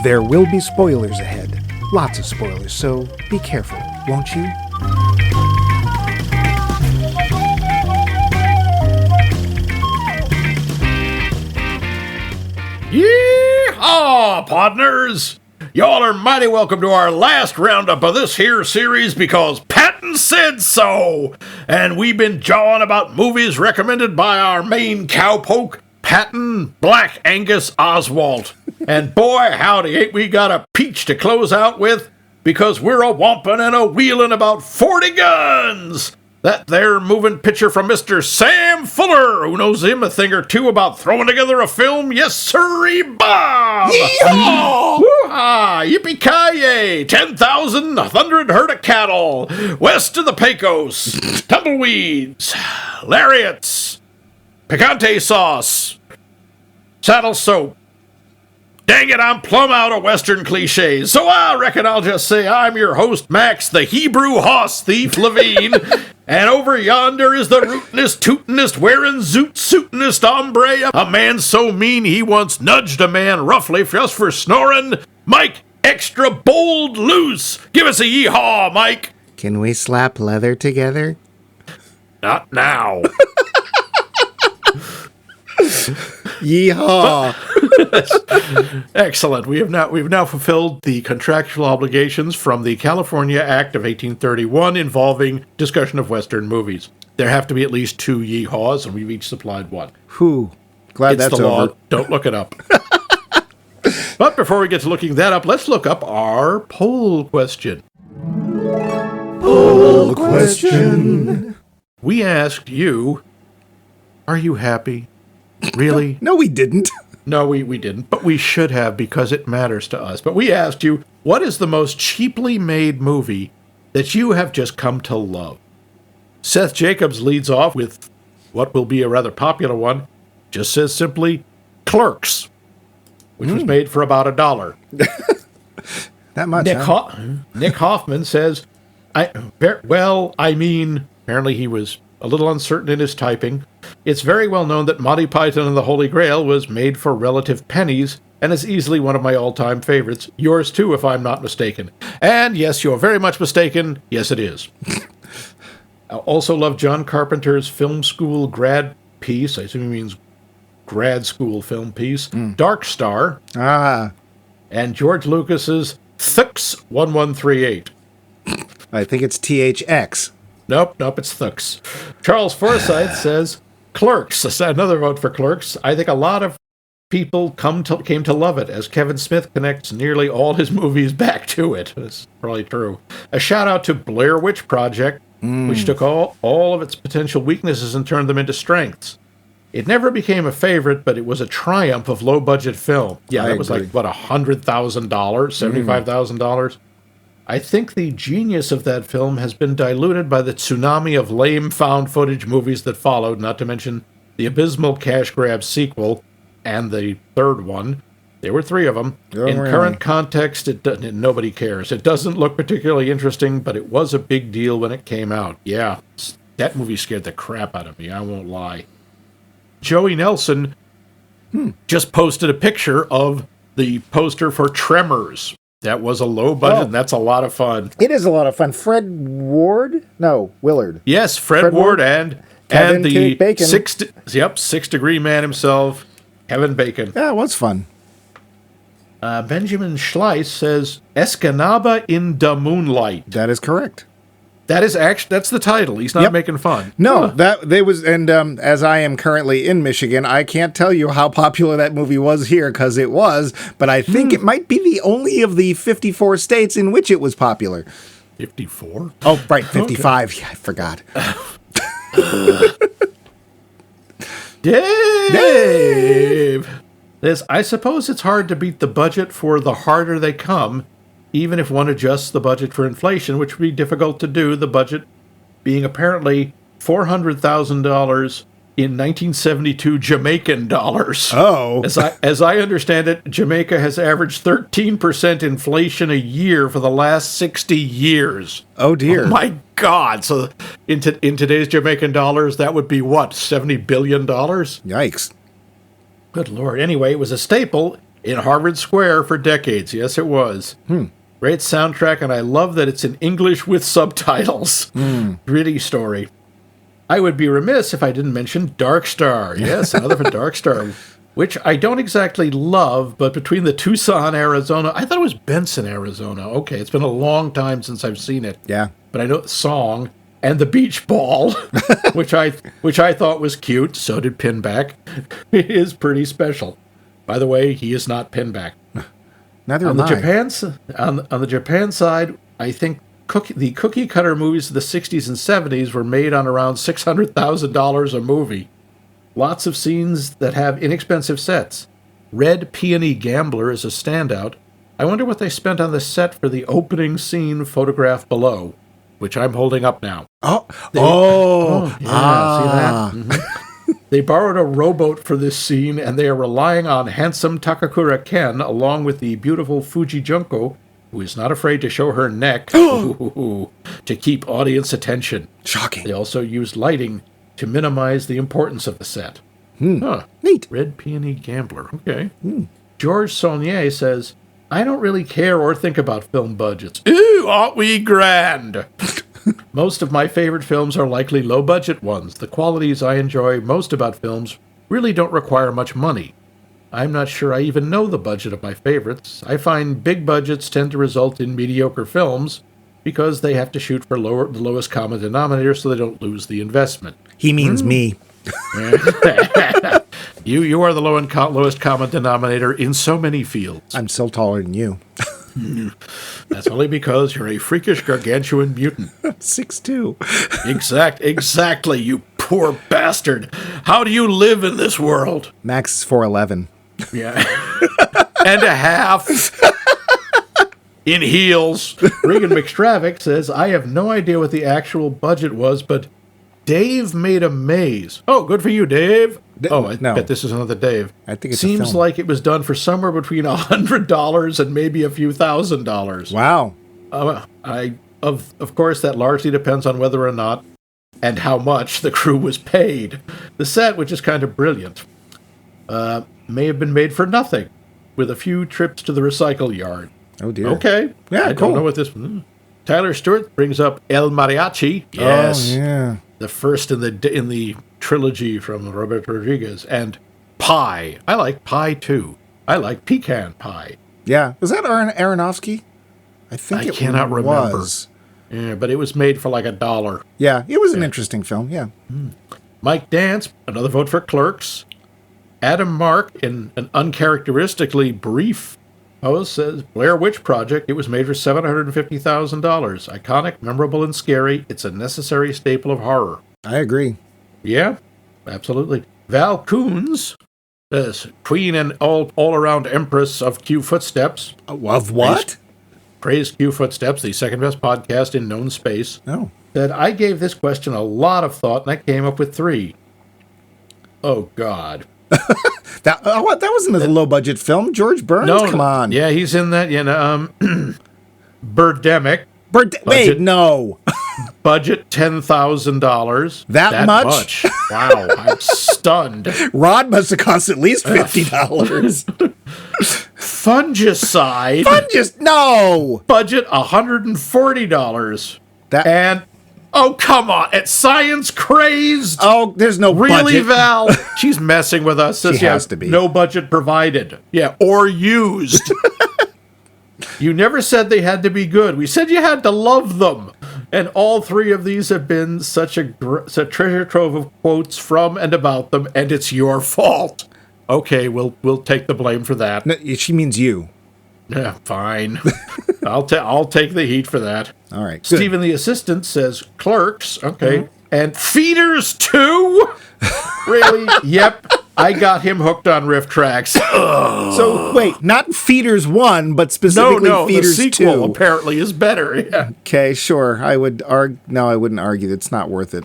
There will be spoilers ahead. Lots of spoilers, so be careful, won't you? Yeehaw, partners! Y'all are mighty welcome to our last roundup of this here series because Patton said so! And we've been jawing about movies recommended by our main cowpoke, Patton Black Angus Oswalt. And boy, howdy, ain't we got a peach to close out with? Because we're a whomping and a wheeling about 40 guns! That there moving picture from Mr. Sam Fuller, who knows him a thing or two about throwing together a film. Yes, sirree, Bob! Yeehaw! Woo-ha! Yippee-ki-yay! 10,000 100 herd of cattle, west of the Pecos, tumbleweeds, lariats, picante sauce, saddle soap. Dang it, I'm plumb out of Western cliches, so I reckon I'll just say I'm your host, Max, the Hebrew hoss thief, Levine, and over yonder is the rootinest, tootinest, wearing zoot-suitinest hombre, a man so mean he once nudged a man roughly just for snoring, Mike Extra Bold Loose. Give us a yeehaw, Mike. Can we slap leather together? Not now. Yeehaw! Excellent. We've now fulfilled the contractual obligations from the California Act of 1831 involving discussion of Western movies. There have to be at least 2 yeehaws, and we've each supplied one. Whew. Glad It's that's the law. over. Don't look it up. But before we get to looking that up, let's look up our poll question. Poll question. We asked you, are you happy? Really? No, we didn't. No, we didn't, but we should have because it matters to us. But we asked you, what is the most cheaply made movie that you have just come to love? Seth Jacobs leads off with what will be a rather popular one. Just says simply, Clerks, which was made for about $1. That much, Nick Hoffman says, apparently he was a little uncertain in his typing. It's very well known that Monty Python and the Holy Grail was made for relative pennies and is easily one of my all-time favorites. Yours too, if I'm not mistaken. And yes, you're very much mistaken. Yes, it is. I also love John Carpenter's film school grad piece. I assume he means grad school film piece. Dark Star. Ah. And George Lucas's Thux 1138. I think it's THX. Nope, it's Thux. Charles Forsyth says, Clerks. Another vote for Clerks. I think a lot of people came to love it, as Kevin Smith connects nearly all his movies back to it. That's probably true. A shout out to Blair Witch Project, which took all of its potential weaknesses and turned them into strengths. It never became a favorite, but it was a triumph of low-budget film. Yeah, that was like, what, $100,000, $75,000? I think the genius of that film has been diluted by the tsunami of lame found footage movies that followed, not to mention the abysmal cash grab sequel and the third one. There were 3 of them. In current context, nobody cares. It doesn't look particularly interesting, but it was a big deal when it came out. Yeah, that movie scared the crap out of me, I won't lie. Joey Nelson just posted a picture of the poster for Tremors. That was a low budget, and that's a lot of fun. It is a lot of fun. Fred Ward? No, Willard. Yes, Fred Ward and the Bacon. 6 Degree Man himself, Kevin Bacon. Yeah, it was fun. Benjamin Schleiss says, Escanaba in the Moonlight. That is correct. That's the title. He's not making fun. No, as I am currently in Michigan, I can't tell you how popular that movie was here, because it was, but I think it might be the only of the 54 states in which it was popular. 54? Oh, right, 55. Okay. Yeah, I forgot. Dave! I suppose it's hard to beat the budget for The Harder They Come, even if one adjusts the budget for inflation, which would be difficult to do, the budget being apparently $400,000 in 1972 Jamaican dollars. Oh. As I understand it, Jamaica has averaged 13% inflation a year for the last 60 years. Oh, dear. Oh, my God. So in today's Jamaican dollars, that would be what, $70 billion? Yikes. Good Lord. Anyway, it was a staple in Harvard Square for decades. Yes, it was. Great soundtrack, and I love that it's in English with subtitles. Gritty story. I would be remiss if I didn't mention Dark Star. Yes, another for Dark Star, which I don't exactly love, but between the Tucson, Arizona, I thought it was Benson, Arizona. Okay, it's been a long time since I've seen it. Yeah. But I know the song and the beach ball, which I thought was cute. So did Pinback. It is pretty special. By the way, he is not Pinback. Neither on am the I. on the Japan side, I think the cookie cutter movies of the 60s and 70s were made on around $600,000 a movie. Lots of scenes that have inexpensive sets. Red Peony Gambler is a standout. I wonder what they spent on the set for the opening scene photographed below, which I'm holding up now. See that? They borrowed a rowboat for this scene, and they are relying on handsome Takakura Ken, along with the beautiful Fuji Junko, who is not afraid to show her neck, to keep audience attention. Shocking. They also used lighting to minimize the importance of the set. Neat. Red Peony Gambler. Okay. George Saulnier says, I don't really care or think about film budgets. Ooh, aren't we grand? Most of my favorite films are likely low-budget ones. The qualities I enjoy most about films really don't require much money. I'm not sure I even know the budget of my favorites. I find big budgets tend to result in mediocre films because they have to shoot for the lowest common denominator so they don't lose the investment. He means me. You are the lowest common denominator in so many fields. I'm still taller than you. That's only because you're a freakish gargantuan mutant. 6'2". Exactly, you poor bastard. How do you live in this world? Max is 4'11". Yeah. And a half. In heels. Regan McStravick says, I have no idea what the actual budget was, but Dave made a maze. Oh, good for you, Dave. I bet this is another Dave. I think it's Seems a film. like it was done for somewhere between $100 and maybe a few $1,000s. Wow. Of course, that largely depends on whether or not and how much the crew was paid. The set, which is kind of brilliant, may have been made for nothing, with a few trips to the recycle yard. Oh, dear. Okay. Yeah, I cool. don't know what this... Tyler Stewart brings up El Mariachi. Yes. Oh, yeah. The first in the trilogy from Robert Rodriguez. And Pie. I like Pie, too. I like Pecan Pie. Yeah. Was that Aronofsky? I think I it cannot remember. was. Yeah, but it was made for like $1. Yeah, it was an interesting film, yeah. Mike Dance, another vote for Clerks. Adam Mark, in an uncharacteristically brief post, says, Blair Witch Project, it was made for $750,000. Iconic, memorable, and scary. It's a necessary staple of horror. I agree. Yeah, absolutely. Val Coons says, Queen and all-around empress of Q Footsteps. Of what? Praised Q Footsteps, the second best podcast in known space. Oh. Said, I gave this question a lot of thought, and I came up with 3. Oh, God. That wasn't a low-budget film. George Burns? No, Come on. Yeah, he's in that, Birdemic. Wait, no. Budget $10,000. That much? Wow, I'm stunned. Rod must have cost at least $50. Fungicide. No. Budget $140. And oh, come on. It's Science Crazed. Oh, there's no Really, budget. Val? She's messing with us. Says, She has to be. No budget provided. Yeah, or used. You never said they had to be good. We said you had to love them. And all 3 of these have been such a treasure trove of quotes from and about them, and it's your fault. Okay, we'll take the blame for that. No, she means you. Yeah, fine. I'll take the heat for that. All right. Good. Stephen the assistant says Clerks. Okay. And Feeders 2? Really? Yep. I got him hooked on riff tracks. So, wait, not Feeders 1, but specifically Feeders the sequel 2. apparently is better. Yeah. Okay, sure. I wouldn't argue. It's not worth it.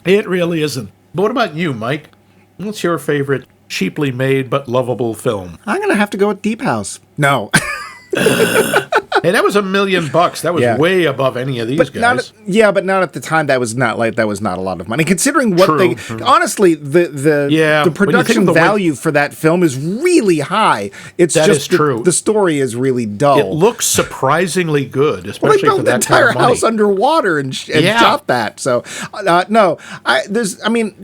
It really isn't. But what about you, Mike? What's your favorite cheaply made but lovable film? I'm going to have to go with Deep House. No. Hey, that was $1 million. That was Yeah. way above any of these But guys. but not at the time. That was not a lot of money, considering what True. honestly, the Yeah, when you think production of the way- value for that film is really high. It's That just is true. The story is really dull. It looks surprisingly good, Well, especially they built for the that entire kind of money. house underwater and Yeah. shot that. So, no,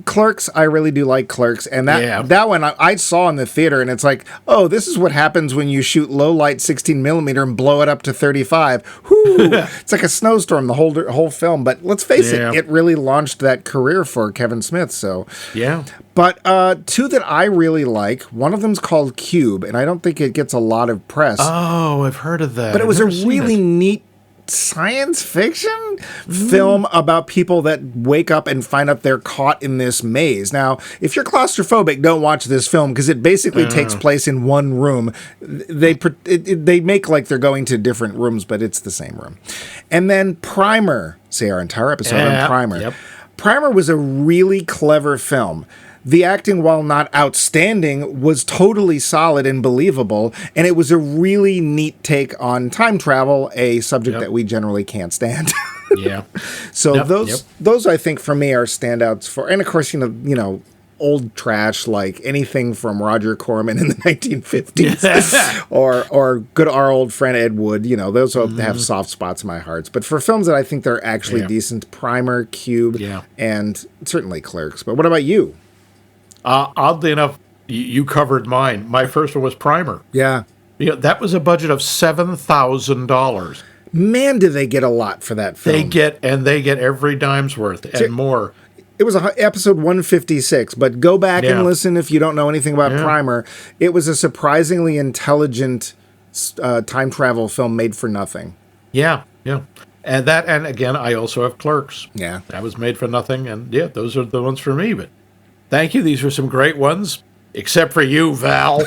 Clerks. I really do like Clerks, and that one I saw in the theater, and it's like, oh, this is what happens when you shoot low light 16 millimeter and blow it up to 35. Whoo! It's like a snowstorm the whole film. But let's face Yeah. it really launched that career for Kevin Smith. So Yeah. But two that I really like. One of them's called Cube, and I don't think it gets a lot of press. Oh, I've heard of that. But it was I've a never seen really it. neat science fiction film about people that wake up and find out they're caught in this maze. Now, if you're claustrophobic, don't watch this film because it basically takes place in one room. They make like they're going to different rooms, but it's the same room. And then Primer, say our entire episode on Primer. Yep. Primer was a really clever film. The acting, while not outstanding, was totally solid and believable, and it was a really neat take on time travel, a subject that we generally can't stand. Yeah. So those I think for me are standouts for, and of course, you know, old trash like anything from Roger Corman in the 1950s, or good our old friend Ed Wood. You know, those have soft spots in my hearts. But for films that I think they're actually decent, Primer, Cube, and certainly Clerks. But what about you? Oddly enough, you covered mine. My first one was Primer. Yeah. You know, that was a budget of $7,000. Man, do they get a lot for that film. They get every dime's worth and more. It was episode 156, but go back and listen if you don't know anything about Primer. It was a surprisingly intelligent time travel film made for nothing. Yeah, yeah. And again, I also have Clerks. Yeah. That was made for nothing, and those are the ones for me. But thank you. These were some great ones, except for you, Val.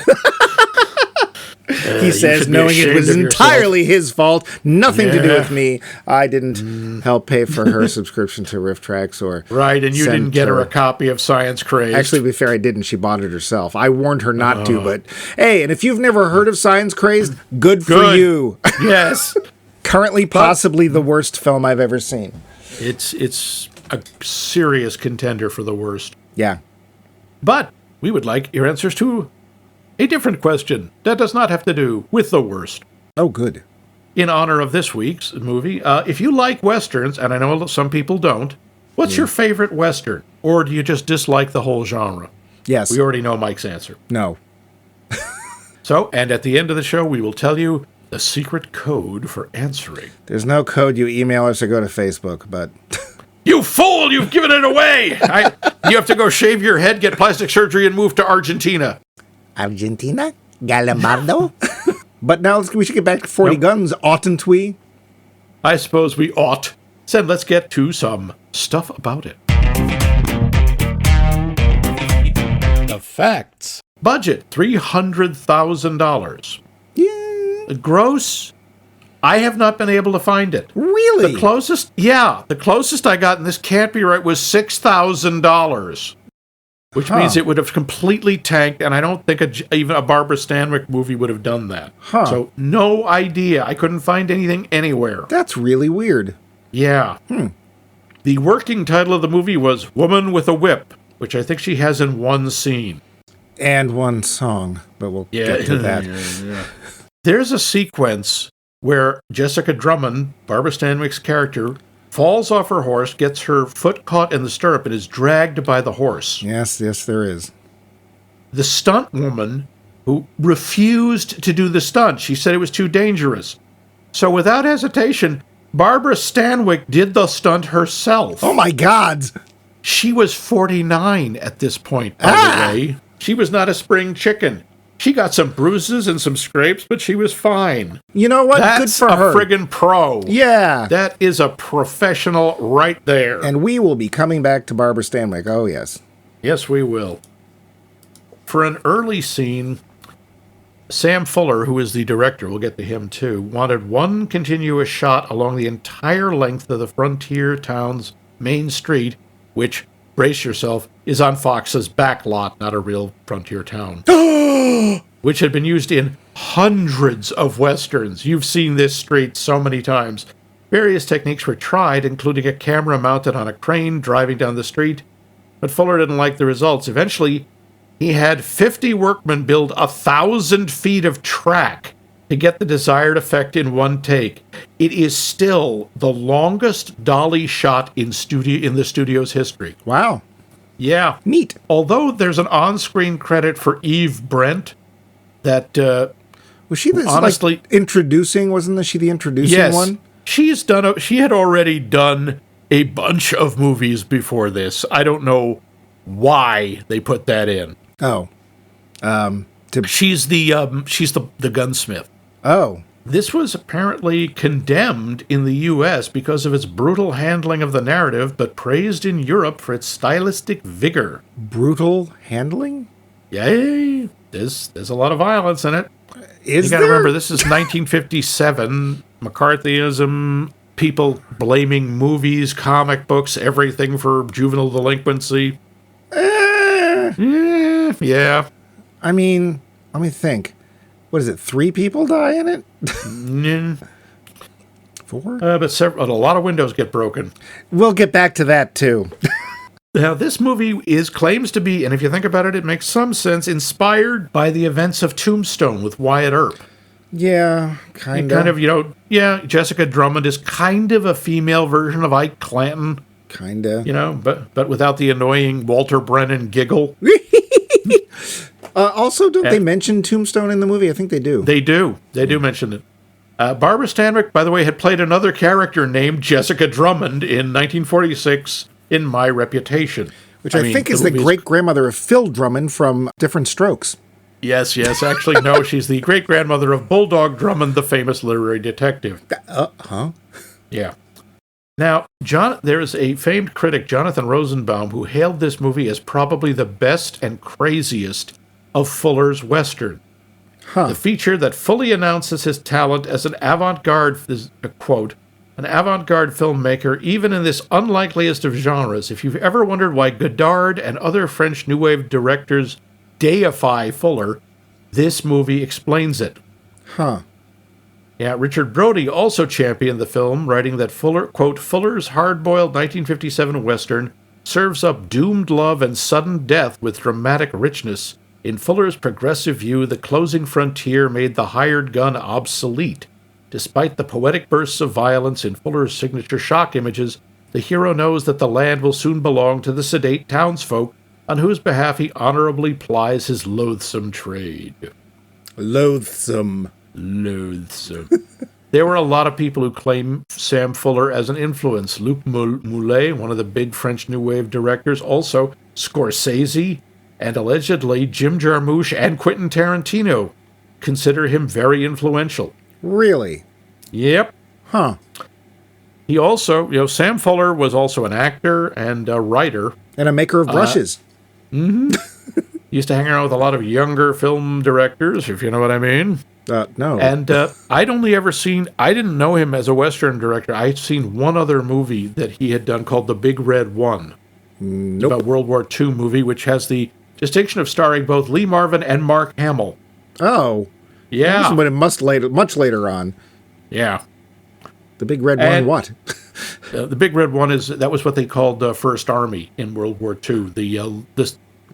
He says, knowing it was entirely his fault, nothing to do with me. I didn't help pay for her subscription to Riff Tracks or right, and you didn't get her a copy of Science Crazed. Actually, to be fair, I didn't. She bought it herself. I warned her not to, but hey, and if you've never heard of Science Crazed, good for you. Yes. Currently, possibly the worst film I've ever seen. It's a serious contender for the worst. Yeah. But we would like your answers to a different question that does not have to do with the worst. Oh, good. In honor of this week's movie, if you like Westerns, and I know some people don't, what's your favorite Western? Or do you just dislike the whole genre? Yes. We already know Mike's answer. No. So, and at the end of the show, we will tell you the secret code for answering. There's no code. You email us or go to Facebook, but... You fool! You've given it away! You have to go shave your head, get plastic surgery, and move to Argentina. Argentina? Galambardo? But now we should get back to 40 Guns, oughtn't we? I suppose we ought. So let's get to some stuff about it. The facts. Budget, $300,000. Yeah. The gross, I have not been able to find it. Really? The closest I got, and this can't be right, was $6,000. Which means it would have completely tanked, and I don't think even a Barbara Stanwyck movie would have done that. So, no idea. I couldn't find anything anywhere. That's really weird. Yeah. The working title of the movie was Woman with a Whip, which I think she has in one scene. And one song, but we'll get to that. There's a sequence where Jessica Drummond, Barbara Stanwyck's character, falls off her horse, gets her foot caught in the stirrup, and is dragged by the horse. Yes, there is. The stunt woman who refused to do the stunt, she said it was too dangerous. So without hesitation, Barbara Stanwyck did the stunt herself. Oh my God! She was 49 at this point, by the way. She was not a spring chicken. She got some bruises and some scrapes, but she was fine. You know what? That's good for her. That's a friggin' pro. Yeah. That is a professional right there. And we will be coming back to Barbara Stanwyck. Oh, yes. Yes, we will. For an early scene, Sam Fuller, who is the director, we'll get to him too, wanted one continuous shot along the entire length of the frontier town's main street, which, brace yourself, is on Fox's back lot, not a real frontier town. which had been used in hundreds of westerns. You've seen this street so many times. Various techniques were tried, including a camera mounted on a crane driving down the street, but Fuller didn't like the results. Eventually, he had 50 workmen build 1,000 feet of track to get the desired effect in one take. It is still the longest dolly shot in the studio's history. Wow. Yeah. Neat. Although there's an on-screen credit for Eve Brent that was she the honestly introducing? Wasn't she the introducing one? She had already done a bunch of movies before this. I don't know why they put that in. Oh. She's the gunsmith. Oh. This was apparently condemned in the U.S. because of its brutal handling of the narrative, but praised in Europe for its stylistic vigor. Brutal handling? Yay! There's a lot of violence in it. You got to remember, this is 1957. McCarthyism, people blaming movies, comic books, everything for juvenile delinquency. Yeah. I mean, let me think. What is it? 3 people die in it? 4? But a lot of windows get broken. We'll get back to that, too. Now, this movie claims to be, and if you think about it, it makes some sense, inspired by the events of Tombstone with Wyatt Earp. Yeah, kind of. Jessica Drummond is kind of a female version of Ike Clanton. Kind of. But without the annoying Walter Brennan giggle. Also, don't they mention Tombstone in the movie? I think they do. They do. They do mention it. Barbara Stanwyck, by the way, had played another character named Jessica Drummond in 1946 in My Reputation. Which I think is the great-grandmother of Phil Drummond from Different Strokes. Yes. Actually, no, she's the great-grandmother of Bulldog Drummond, the famous literary detective. Yeah. Now, there is a famed critic, Jonathan Rosenbaum, who hailed this movie as probably the best and craziest of Fuller's Western. The feature that fully announces his talent as an avant-garde, quote, an avant-garde filmmaker, even in this unlikeliest of genres. If you've ever wondered why Godard and other French New Wave directors deify Fuller, this movie explains it. Yeah, Richard Brody also championed the film, writing that Fuller, quote, Fuller's hard-boiled 1957 Western serves up doomed love and sudden death with dramatic richness. In Fuller's progressive view, the closing frontier made the hired gun obsolete. Despite the poetic bursts of violence in Fuller's signature shock images, the hero knows that the land will soon belong to the sedate townsfolk on whose behalf he honorably plies his loathsome trade. Loathsome. There were a lot of people who claim Sam Fuller as an influence. Luc Moulet, one of the big French New Wave directors, also Scorsese, and allegedly Jim Jarmusch and Quentin Tarantino consider him very influential. Really? Yep. He also, Sam Fuller was also an actor and a writer. And a maker of brushes. He used to hang around with a lot of younger film directors, if you know what I mean. No. And I didn't know him as a Western director. I'd seen one other movie that he had done called The Big Red One. Nope. About World War II movie, which has the distinction of starring both Lee Marvin and Mark Hamill. Oh. Yeah. But much later on. Yeah. The Big Red One, what? The Big Red One that was what they called First Army in World War II.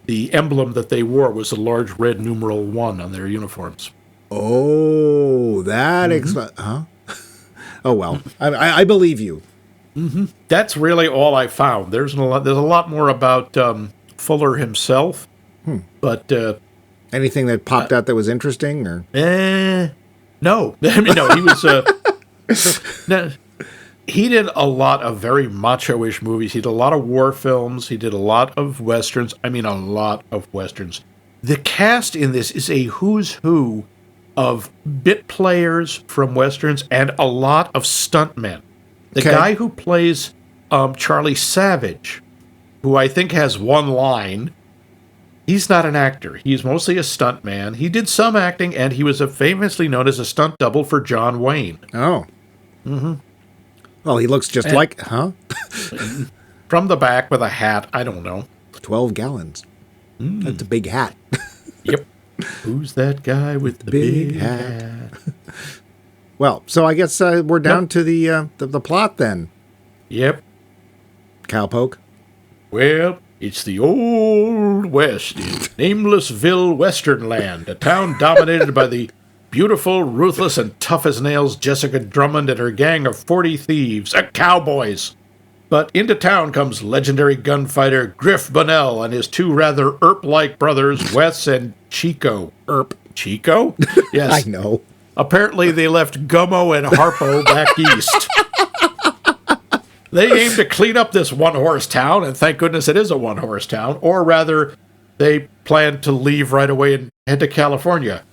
The emblem that they wore was a large red numeral 1 on their uniforms. Oh, that explains. Oh well, I believe you. That's really all I found. There's a lot more about Fuller himself, but anything that popped out that was interesting, or no, I mean no, he was. He did a lot of very macho-ish movies. He did a lot of war films. He did a lot of westerns. I mean, a lot of westerns. The cast in this is a who's who of bit players from westerns and a lot of stuntmen. The guy who plays Charlie Savage, who I think has one line, he's not an actor. He's mostly a stuntman. He did some acting, and he was famously known as a stunt double for John Wayne. Oh. Well, he looks just like, From the back with a hat, I don't know. 12 gallons. That's a big hat. Yep. Who's that guy with the big hat? Well, so I guess we're down to the plot then. Yep. Cowpoke. Well, it's the Old West in Namelessville, Western Land, a town dominated by the beautiful, ruthless, and tough as nails Jessica Drummond and her gang of 40 thieves, cowboys. But into town comes legendary gunfighter Griff Bonnell and his two rather Earp-like brothers, Wes and Chico. Earp. Chico? Yes. I know. Apparently they left Gummo and Harpo back east. They aim to clean up this one-horse town, and thank goodness it is a one-horse town, or rather, they plan to leave right away and head to California.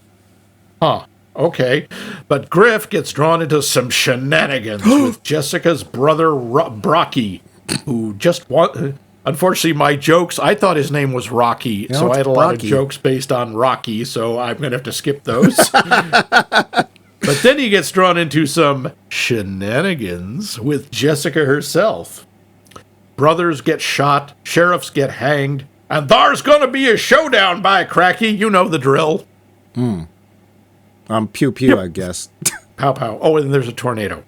Huh. Okay. But Griff gets drawn into some shenanigans with Jessica's brother, Brocky, who just unfortunately, my jokes, I thought his name was Rocky, so I had a lot of jokes based on Rocky, so I'm going to have to skip those. But then he gets drawn into some shenanigans with Jessica herself. Brothers get shot, sheriffs get hanged, and there's going to be a showdown by cracky. You know the drill. Pew pew, yep. I guess. Pow pow. Oh, and there's a tornado.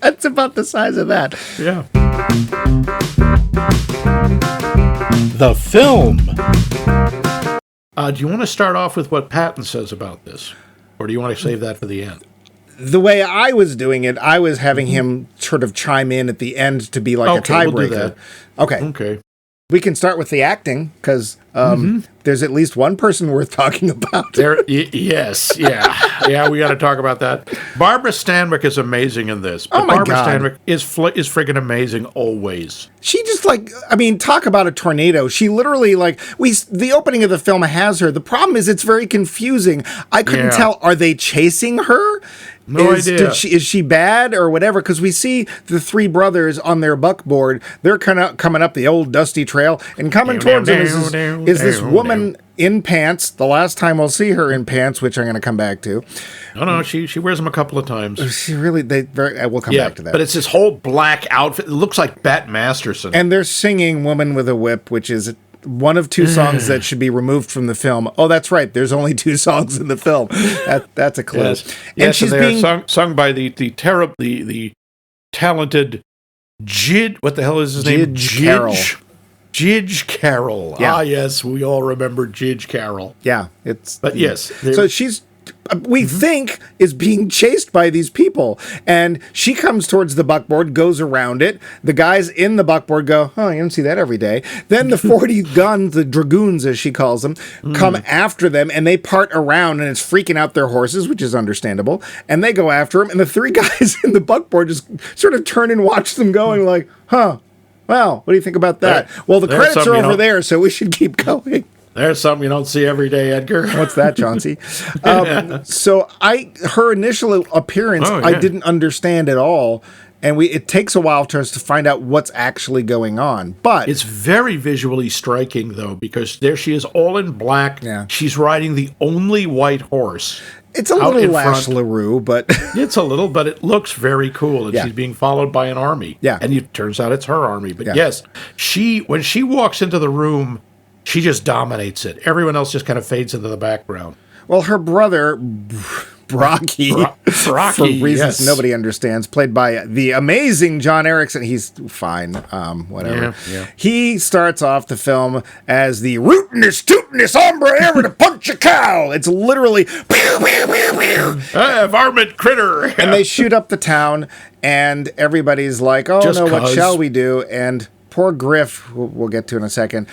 That's about the size of that. Yeah. The film. Do you want to start off with what Patton says about this? Or do you want to save that for the end? The way I was doing it, I was having him sort of chime in at the end to be like a tiebreaker. We'll do that. Okay. We can start with the acting, because there's at least one person worth talking about. Yes, yeah, we got to talk about that. Barbara Stanwyck is amazing in this. But Barbara Stanwyck is friggin' amazing always. She just talk about a tornado. She literally the opening of the film has her. The problem is it's very confusing. I couldn't tell. Are they chasing her? No idea. Is she bad or whatever? Because we see the three brothers on their buckboard. They're kind of coming up the old dusty trail, and coming towards them is this woman in pants. The last time we'll see her in pants, which I'm going to come back to. No, she wears them a couple of times. She really, we'll come back to that. But it's this whole black outfit. It looks like Bat Masterson. And they're singing "Woman with a Whip," which is one of two songs that should be removed from the film. Oh, that's right. There's only two songs in the film. That's a clue. Yes. And she's being sung by the talented Jid. What the hell is his name? Jidge Carroll. Yeah. Ah, yes, we all remember Jidge Carroll. Yeah, yes. So she's. We think is being chased by these people, and she comes towards the buckboard, goes around it. The guys in the buckboard go, "Oh, you don't see that every day." Then the 40 guns, the dragoons as she calls them, come after them, and they part around, and it's freaking out their horses, which is understandable. And they go after them, and the three guys in the buckboard just sort of turn and watch them going, like, "Huh, well, what do you think about that?" Well, the credits are over there, so we should keep going. There's something you don't see every day, Edgar. What's that, Chauncey? So her initial appearance, I didn't understand at all. And it takes a while for us to find out what's actually going on. But it's very visually striking, though, because there she is all in black. Yeah. She's riding the only white horse. It's a little Lash LaRue, but... It's a little, but it looks very cool. And she's being followed by an army. Yeah. And it turns out it's her army. But yes, when she walks into the room... She just dominates it. Everyone else just kind of fades into the background. Well, her brother, Brocky, for reasons nobody understands, played by the amazing John Erickson. He's fine, whatever. Yeah. He starts off the film as the rootinest, tootinest hombre ever to punch a cow. It's literally... varmint critter. And they shoot up the town, and everybody's like, oh, just no, what shall we do? And poor Griff, we'll get to in a second,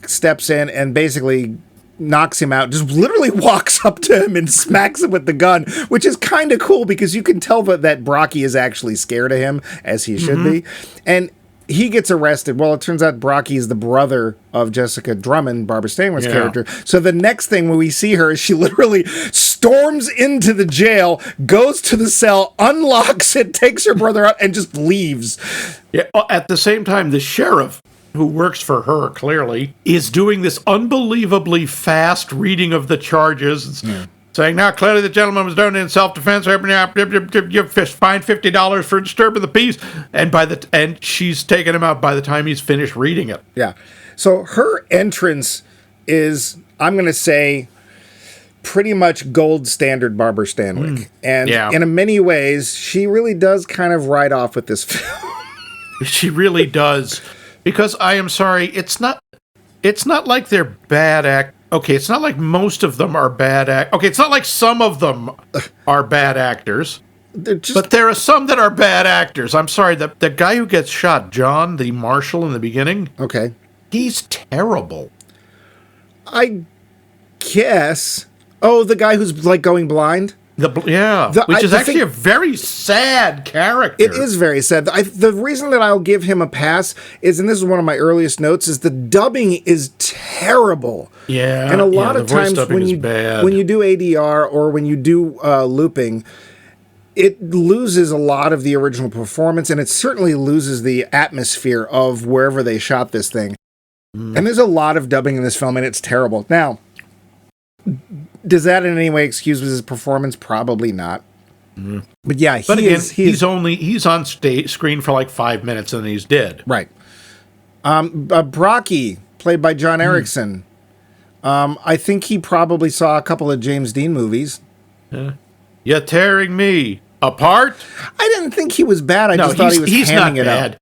steps in and basically knocks him out, just literally walks up to him and smacks him with the gun, which is kind of cool because you can tell that Brocky is actually scared of him, as he should be. And he gets arrested. Well, it turns out Brocky is the brother of Jessica Drummond, Barbara Stanwyck's character. So the next thing when we see her is she literally storms into the jail, goes to the cell, unlocks it, takes her brother out, and just leaves. Yeah. At the same time, the sheriff, who works for her, clearly, is doing this unbelievably fast reading of the charges, saying, now, clearly the gentleman was done in self-defense, you're fined $50 for disturbing the peace, and she's taken him out by the time he's finished reading it. Yeah. So her entrance is I'm going to say pretty much gold standard Barbara Stanwyck. And in many ways, she really does kind of ride off with this film. She really does. Because I am sorry, it's not like they're bad okay, it's not like most of them are bad okay, it's not like some of them are bad actors. But there are some that are bad actors. I'm sorry, the guy who gets shot, John, the marshal in the beginning. Okay. He's terrible. I guess. Oh, the guy who's like going blind? Which is actually a very sad character. It is very sad. The reason that I'll give him a pass is, and this is one of my earliest notes, is the dubbing is terrible. Yeah. And a lot of times when you do ADR or when you do looping, it loses a lot of the original performance, and it certainly loses the atmosphere of wherever they shot this thing. And there's a lot of dubbing in this film, and it's terrible. Now, does that in any way excuse his performance? Probably not. But yeah, he's on screen for like 5 minutes and then he's dead. Right. Brocky, played by John Erickson. I think he probably saw a couple of James Dean movies. You're tearing me apart? I didn't think he was bad. I just thought he was handing it out.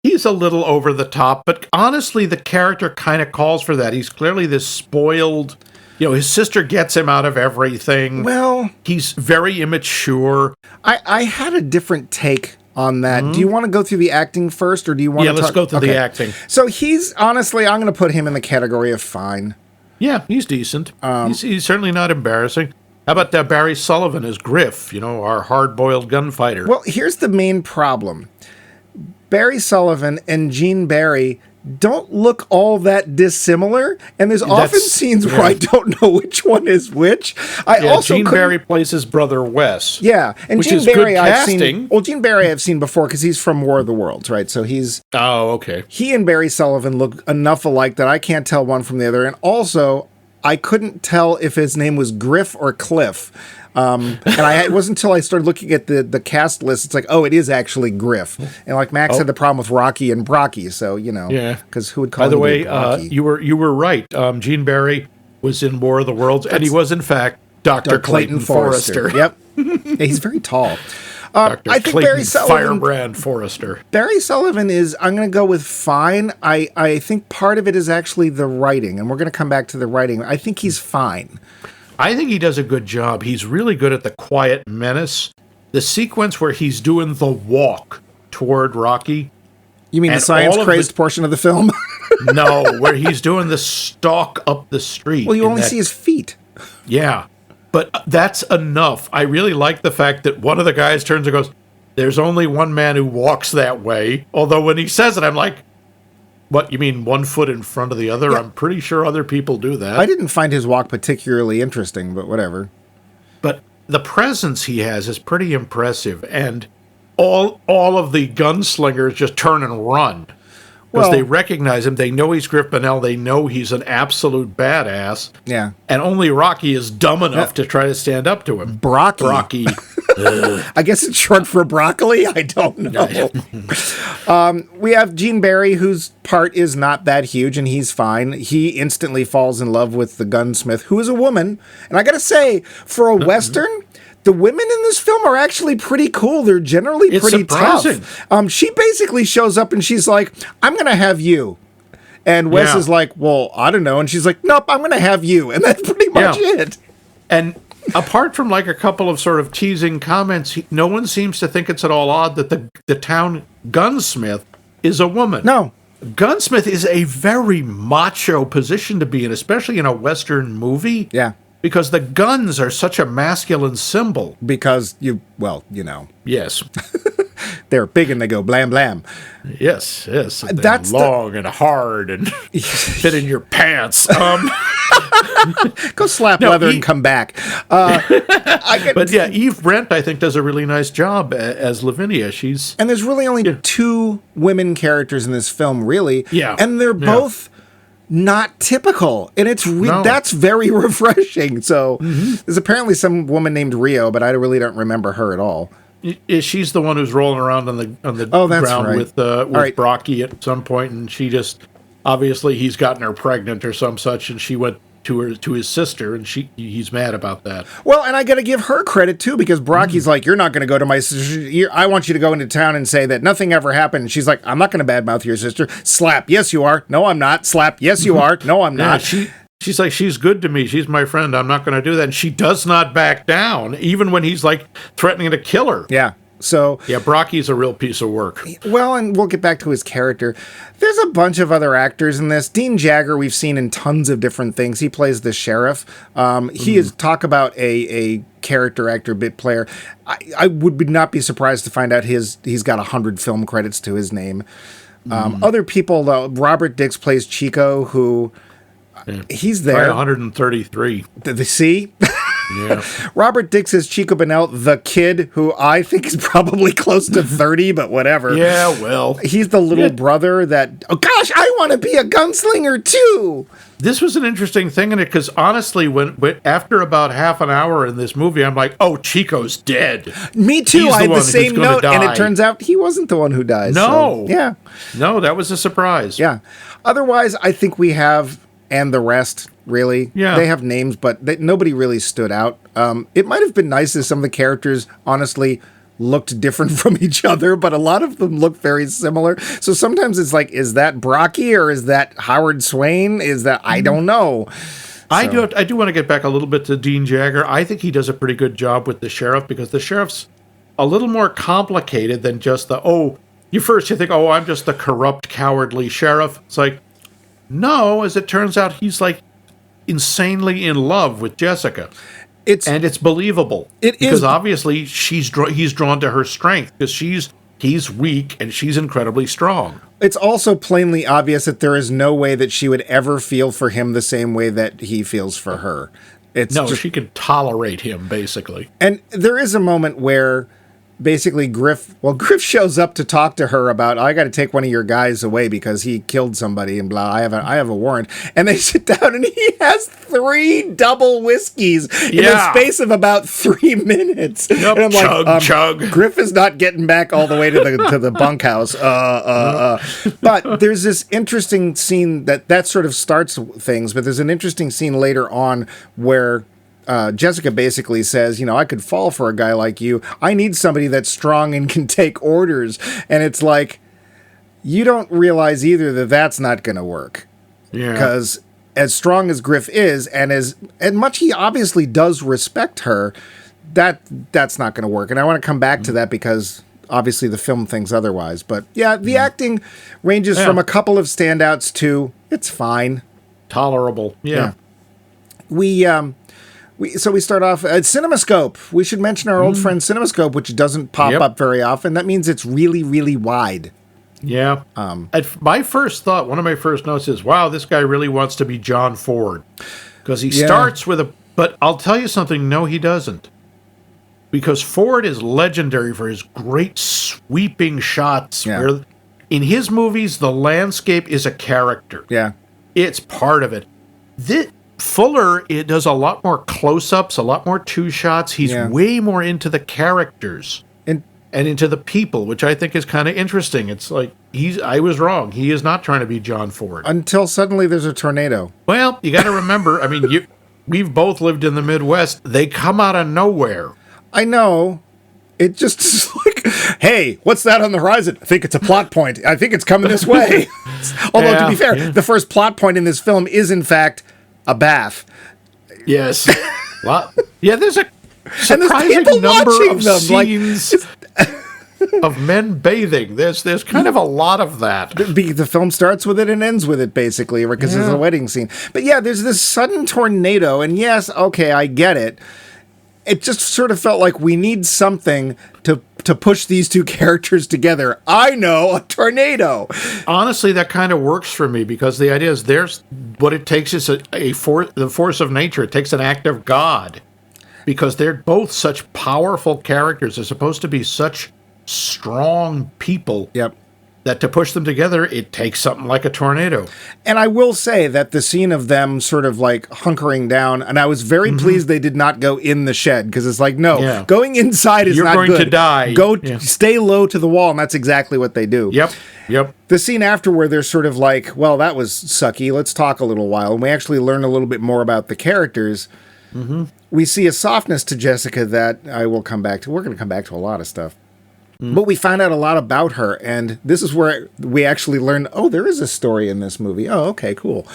He's a little over the top, but honestly, the character kind of calls for that. He's clearly this spoiled... his sister gets him out of everything. Well... He's very immature. I had a different take on that. Do you want to go through the acting first, or do you want to let's go through the acting. So he's, honestly, I'm going to put him in the category of fine. Yeah, he's decent. He's certainly not embarrassing. How about Barry Sullivan as Griff, our hard-boiled gunfighter? Well, here's the main problem. Barry Sullivan and Gene Barry don't look all that dissimilar, and there's often scenes where I don't know which one is which. Gene Barry plays his brother Wes. Yeah, and which Gene is Barry good casting. Gene Barry I've seen before because he's from War of the Worlds, right? So he's he and Barry Sullivan look enough alike that I can't tell one from the other, and also I couldn't tell if his name was Griff or Cliff. And it wasn't until I started looking at the cast list, it's like, oh, it is actually Griff. And like Max had the problem with Rocky and Brocky, so, because who would call him? By the way, you were right. Gene Barry was in War of the Worlds, and he was, in fact, Dr. Clayton Forrester. Yep. He's very tall. Dr. I think Clayton Barry Sullivan, Firebrand Forrester. Barry Sullivan is, I'm going to go with fine. I think part of it is actually the writing, and we're going to come back to the writing. I think he's fine. I think he does a good job. He's really good at the quiet menace. The sequence where he's doing the walk toward Rocky. You mean the science-crazed portion of the film? No, where he's doing the stalk up the street. Well, you only see his feet. Yeah, but that's enough. I really like the fact that one of the guys turns and goes, there's only one man who walks that way. Although when he says it, I'm like, what, you mean 1 foot in front of the other? Yeah. I'm pretty sure other people do that. I didn't find his walk particularly interesting, but whatever. But the presence he has is pretty impressive, and all of the gunslingers just turn and run. Because they recognize him, they know he's Griff Bonnell, they know he's an absolute badass. Yeah. And only Rocky is dumb enough to try to stand up to him. Brocky. I guess it's short for broccoli? I don't know. We have Gene Barry, whose part is not that huge, and he's fine. He instantly falls in love with the gunsmith, who is a woman. And I gotta say, for a Western... The women in this film are actually pretty cool. They're generally pretty tough. She basically shows up and she's like, I'm going to have you. And Wes is like, well, I don't know. And she's like, nope, I'm going to have you. And that's pretty much it. And apart from like a couple of sort of teasing comments, no one seems to think it's at all odd that the town gunsmith is a woman. No. Gunsmith is a very macho position to be in, especially in a Western movie. Yeah. Because the guns are such a masculine symbol. Because know. Yes. They're big and they go blam blam. Yes. And that's long and hard and fit in your pants. Go slap leather and come back. But yeah, Eve Brent, I think, does a really nice job as Lavinia. And there's really only 2 women characters in this film, really. Yeah. And they're both... not typical, and that's very refreshing. So there's apparently some woman named Rio, but I really don't remember her at all. She's the one who's rolling around on the ground with Brocky at some point, and she just obviously he's gotten her pregnant or some such, and she went, to his sister, and he's mad about that. Well, and I got to give her credit too, because Brocky's like, "You're not going to go to my sister. I want you to go into town and say that nothing ever happened." And she's like, "I'm not going to badmouth your sister." Slap. Yes, you are. No, I'm not. Slap. Yes, you are. No, I'm not. She's like, she's good to me. She's my friend. I'm not going to do that. And she does not back down, even when he's like threatening to kill her. Yeah. So yeah, Brocky's a real piece of work. Well, and we'll get back to his character. There's a bunch of other actors in this. Dean Jagger, we've seen in tons of different things. He plays the sheriff. He is talk about a character actor, bit player. I would not be surprised to find out he's got 100 film credits to his name. Other people, though, Robert Dix plays Chico, who he's there. Probably 133. See? Yeah. Robert Dix is Chico Bennell, the kid, who I think is probably close to 30, but whatever. Yeah, well. He's the little brother that, oh gosh, I want to be a gunslinger too. This was an interesting thing in it, because honestly, when after about half an hour in this movie, I'm like, oh, Chico's dead. Me too. I had the same note, and it turns out he wasn't the one who dies. No. So, yeah. No, that was a surprise. Yeah. Otherwise, I think we have, and the rest, really. Yeah. They have names, but nobody really stood out. It might have been nice if some of the characters, honestly, looked different from each other, but a lot of them look very similar. So sometimes it's like, is that Brocky or is that Howard Swain? Is that, I don't know. I do want to get back a little bit to Dean Jagger. I think he does a pretty good job with the sheriff, because the sheriff's a little more complicated than just you think, oh, I'm just the corrupt, cowardly sheriff. It's like, no, as it turns out, he's like insanely in love with Jessica. And it's believable. Because obviously he's drawn to her strength, because he's weak and she's incredibly strong. It's also plainly obvious that there is no way that she would ever feel for him the same way that he feels for her. She can tolerate him, basically. And there is a moment where basically Griff shows up to talk to her about, I got to take one of your guys away because he killed somebody and blah, I have a warrant. And they sit down and he has 3 double whiskeys in the space of about 3 minutes. Yep. And I'm like, chug. Griff is not getting back all the way to the bunkhouse. But there's this interesting scene that sort of starts things, but there's an interesting scene later on where Jessica basically says, I could fall for a guy like you. I need somebody that's strong and can take orders. And it's like, you don't realize either that that's not going to work. Yeah. Because as strong as Griff is, and much he obviously does respect her, that's not going to work. And I want to come back to that, because obviously the film thinks otherwise. But yeah, the acting ranges from a couple of standouts to, it's fine. Tolerable. Yeah. We start off at CinemaScope. We should mention our old friend CinemaScope, which doesn't pop up very often. That means it's really, really wide. Yeah. One of my first notes is, wow, this guy really wants to be John Ford. Because he starts with but I'll tell you something, no, he doesn't. Because Ford is legendary for his great sweeping shots. Yeah. Where in his movies, the landscape is a character. Yeah. It's part of it. Fuller, it does a lot more close-ups, a lot more 2 shots. He's way more into the characters and into the people, which I think is kind of interesting. It's like, I was wrong. He is not trying to be John Ford. Until suddenly there's a tornado. Well, you got to remember, I mean, we've both lived in the Midwest. They come out of nowhere. I know. It just is like, hey, what's that on the horizon? I think it's a plot point. I think it's coming this way. Although, to be fair, the first plot point in this film is, in fact, a bath. Yes. There's a surprising number of scenes of men bathing. There's kind of a lot of that. The film starts with it and ends with it, basically, because it's a wedding scene. But yeah, there's this sudden tornado, and yes, okay, I get it. It just sort of felt like we need something to push these 2 characters together. I know, a tornado. Honestly, that kind of works for me, because the idea is what it takes is the force of nature. It takes an act of God, because they're both such powerful characters. They're supposed to be such strong people. Yep. that to push them together, it takes something like a tornado. And I will say that the scene of them sort of like hunkering down, and I was very pleased they did not go in the shed, because it's like, no, going inside is not good. You're going to die. Go, stay low to the wall, and that's exactly what they do. Yep. The scene after where they're sort of like, well, that was sucky, let's talk a little while, and we actually learn a little bit more about the characters. We see a softness to Jessica that I will come back to. We're going to come back to a lot of stuff. But we find out a lot about her, and this is where we actually learn, oh, there is a story in this movie. Oh, okay, cool.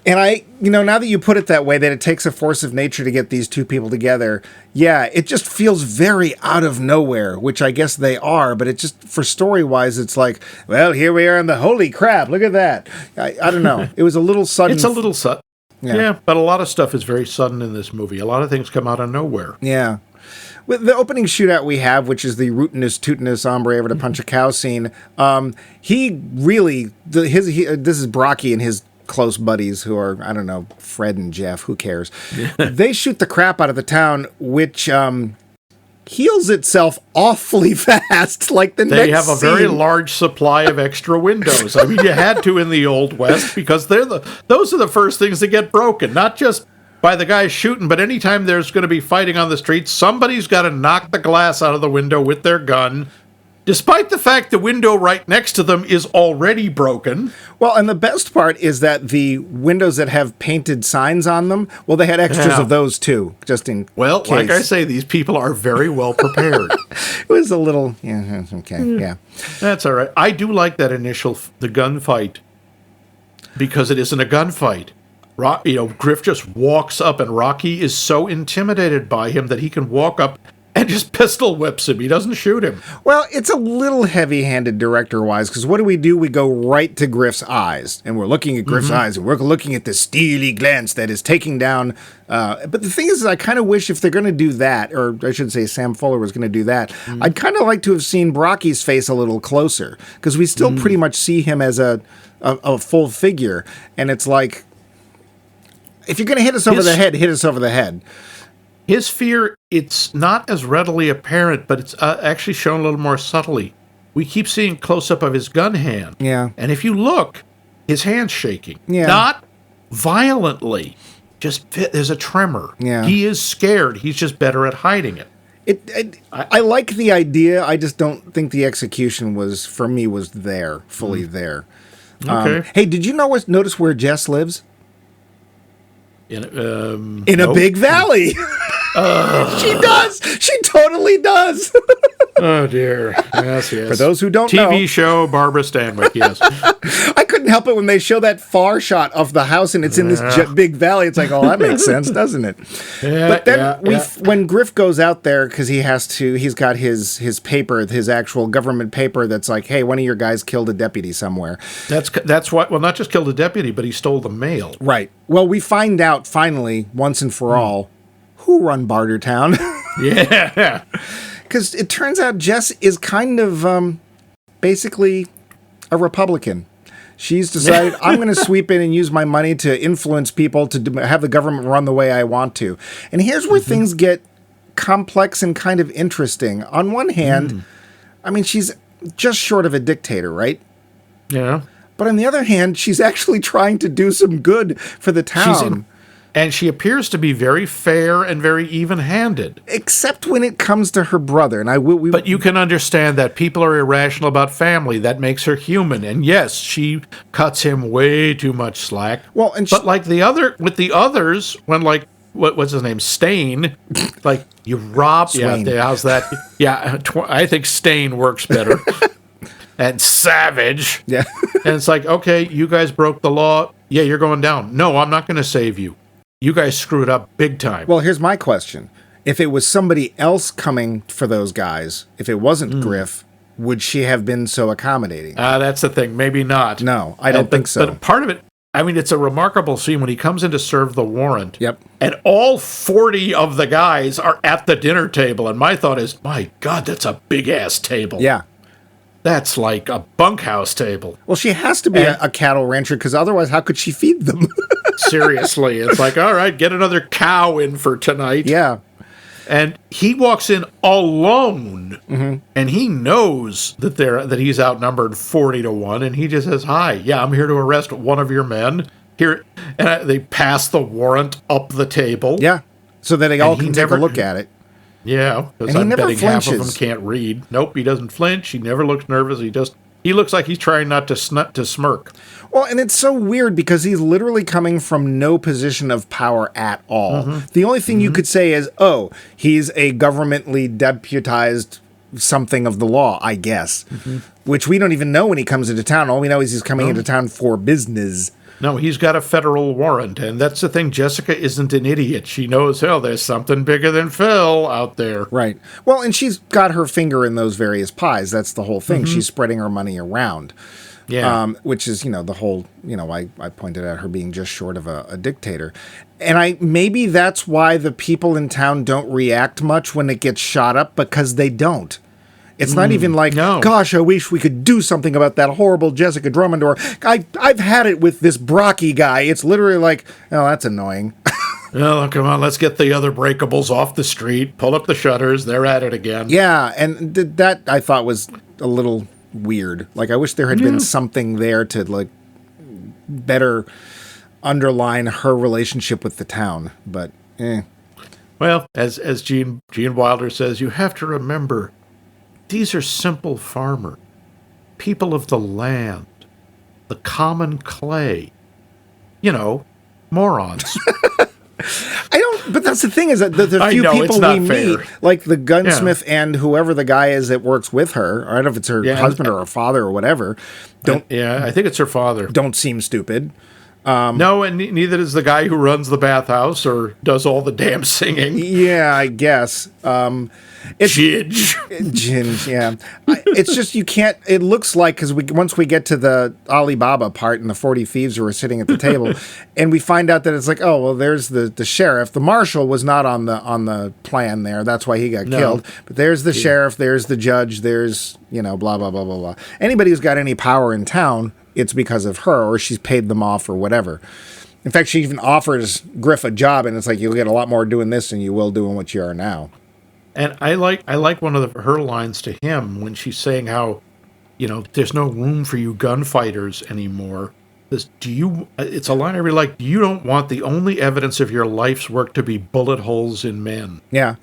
And now that you put it that way, that it takes a force of nature to get these two people together, yeah, it just feels very out of nowhere, which I guess they are, but it just, for story-wise, it's like, well, here we are in the holy crap, look at that. I don't know. It was a little sudden. It's a little sudden. Yeah, but a lot of stuff is very sudden in this movie. A lot of things come out of nowhere. Yeah. With the opening shootout we have, which is the rootinous, tootinous hombre ever to punch a cow scene, he really, this is Brocky and his close buddies who are, I don't know, Fred and Jeff, who cares? They shoot the crap out of the town, which heals itself awfully fast, like the next They have a scene. very large supply of extra windows. I mean, you had to in the Old West, because those are the first things that get broken, not just by the guys shooting, but anytime there's going to be fighting on the streets, somebody's got to knock the glass out of the window with their gun, despite the fact the window right next to them is already broken. Well, and the best part is that the windows that have painted signs on them, well, they had extras of those too, just in Well, case. like I say, these people are very well prepared. It was a little, yeah. That's all right. I do like that the gunfight, because it isn't a gunfight. Griff just walks up, and Rocky is so intimidated by him that he can walk up and just pistol whips him. He doesn't shoot him. Well, it's a little heavy-handed director-wise, because what do? We go right to Griff's eyes, and we're looking at Griff's eyes, and we're looking at the steely glance that is taking down... but the thing is I kind of wish, if they're going to do that, or I should say Sam Fuller was going to do that, I'd kind of like to have seen Brocky's face a little closer, because we still pretty much see him as a full figure, and it's like... If you're going to hit us over the head, hit us over the head. His fear, it's not as readily apparent, but it's actually shown a little more subtly. We keep seeing close-up of his gun hand. Yeah. And if you look, his hand's shaking. Yeah. Not violently. There's a tremor. Yeah. He is scared. He's just better at hiding it. I like the idea. I just don't think the execution was there, fully there. Okay. Hey, did you notice where Jess lives? In a big valley. She does. She totally does. Oh, dear. Yes. For those who don't know. TV show, Barbara Stanwyck, yes. I couldn't help it when they show that far shot of the house and it's in this big valley. It's like, oh, that makes sense, doesn't it? But then when Griff goes out there, because he's got his paper, his actual government paper that's like, hey, one of your guys killed a deputy somewhere. That's what, well, not just killed a deputy, but he stole the mail. Right. Well, we find out finally, once and for all, who run Bartertown. Yeah. Because it turns out Jess is kind of basically a Republican. She's decided, I'm going to sweep in and use my money to influence people to have the government run the way I want to. And here's where things get complex and kind of interesting. On one hand, I mean, she's just short of a dictator, right? Yeah. But on the other hand, she's actually trying to do some good for the town. And she appears to be very fair and very even-handed. Except when it comes to her brother. And But you can understand that people are irrational about family. That makes her human. And yes, she cuts him way too much slack. Well, but like with the others, when like, what's his name? Stain. Like, you rob... Swain. Yeah, how's that? Yeah, I think Stain works better. And Savage. Yeah. And it's like, okay, you guys broke the law. Yeah, you're going down. No, I'm not going to save you. You guys screwed up big time. Well, here's my question. If it was somebody else coming for those guys, if it wasn't Griff, would she have been so accommodating? That's the thing. Maybe not. No, I don't think so. But part of it, I mean, it's a remarkable scene when he comes in to serve the warrant. Yep. And all 40 of the guys are at the dinner table. And my thought is, my God, that's a big-ass table. Yeah. That's like a bunkhouse table. Well, she has to be a cattle rancher, because otherwise how could she feed them? Seriously. It's like, all right, get another cow in for tonight. Yeah. And he walks in alone, and he knows that he's outnumbered 40-1, and he just says, "Hi, yeah, I'm here to arrest one of your men." Here, and they pass the warrant up the table. Yeah, so that they all can take a look at it. Yeah, because I'm betting half of them can't read. Nope, he doesn't flinch. He never looks nervous. He looks like he's trying not to smirk. Well, and it's so weird because he's literally coming from no position of power at all. The only thing you could say is, oh, he's a governmentally deputized something of the law, I guess, which we don't even know when he comes into town. All we know is he's coming into town for business. No, he's got a federal warrant, and that's the thing. Jessica isn't an idiot. She knows, hell, there's something bigger than Phil out there. Right. Well, and she's got her finger in those various pies. That's the whole thing. She's spreading her money around. Yeah. Which is, the whole, I pointed at her being just short of a dictator. And maybe that's why the people in town don't react much when it gets shot up, because they don't. It's not even like, gosh, I wish we could do something about that horrible Jessica Drummond, or I've had it with this Brocky guy. It's literally like, oh, that's annoying. Oh, come on, let's get the other breakables off the street, pull up the shutters, they're at it again. Yeah, and that I thought was a little weird. Like, I wish there had been something there to, like, better underline her relationship with the town, but Well, as Gene Wilder says, you have to remember, these are simple farmers, people of the land, the common clay. Morons. But that's the thing, is that the few people we meet, like the gunsmith and whoever the guy is that works with her, I don't know if it's her husband or her father or whatever, I think it's her father. Don't seem stupid. No, and neither does the guy who runs the bathhouse or does all the damn singing. Yeah, I guess. Ginge, yeah. It's just, you can't, it looks like, because once we get to the Alibaba part and the 40 thieves who are sitting at the table, and we find out that it's like, oh, well, there's the sheriff. The marshal was not on the plan there. That's why he got killed. But there's the sheriff, there's the judge, there's, blah, blah, blah, blah, blah. Anybody who's got any power in town, it's because of her, or she's paid them off or whatever. In fact, she even offers Griff a job, and it's like, you'll get a lot more doing this than you will doing what you are now. And I like one of her lines to him when she's saying how, there's no room for you gunfighters anymore. It's a line I really like. You don't want the only evidence of your life's work to be bullet holes in men. Yeah.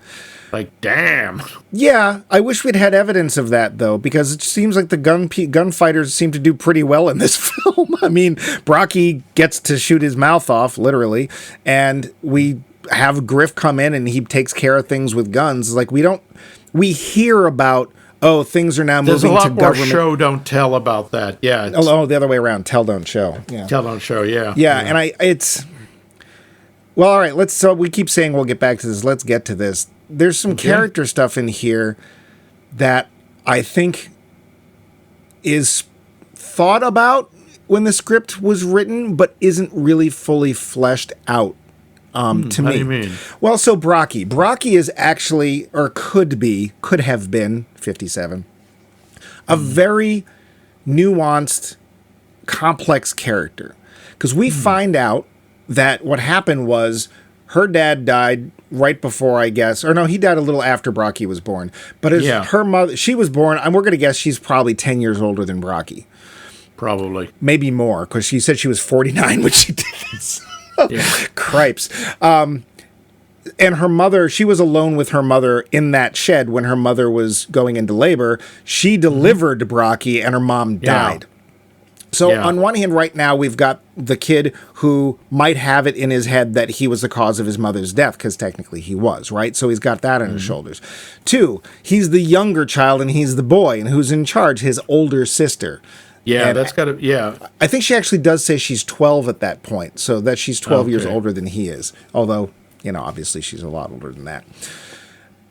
Like, damn. Yeah, I wish we'd had evidence of that, though, because it seems like the gunfighters seem to do pretty well in this film. I mean, Brocky gets to shoot his mouth off, literally, and we have Griff come in and he takes care of things with guns. Like, we hear about, oh, things are now moving to government. There's a lot more show, don't tell about that. Yeah. Oh, the other way around. Tell, don't show. Yeah. Tell, don't show, yeah. Yeah, and well, all right, so we keep saying we'll get back to this. Let's get to this. There's some character stuff in here that I think is thought about when the script was written, but isn't really fully fleshed out to me. How do you mean? Well, so Brocky is actually, or could have been, 57, a very nuanced, complex character. Because we find out that what happened was her dad died right before, I guess, or no, he died a little after Brocky was born. But her mother, she was born, and we're going to guess she's probably 10 years older than Brocky. Probably. Maybe more, because she said she was 49 when she did this. Cripes. And her mother, she was alone with her mother in that shed when her mother was going into labor. She delivered Brocky, and her mom died. So on one hand, right now, we've got the kid who might have it in his head that he was the cause of his mother's death, because technically he was, right? So he's got that on his shoulders. 2, he's the younger child, and he's the boy, and who's in charge? His older sister. Yeah, and that's got to, yeah. I think she actually does say she's 12 at that point, so that she's 12 years older than he is. Although, obviously she's a lot older than that.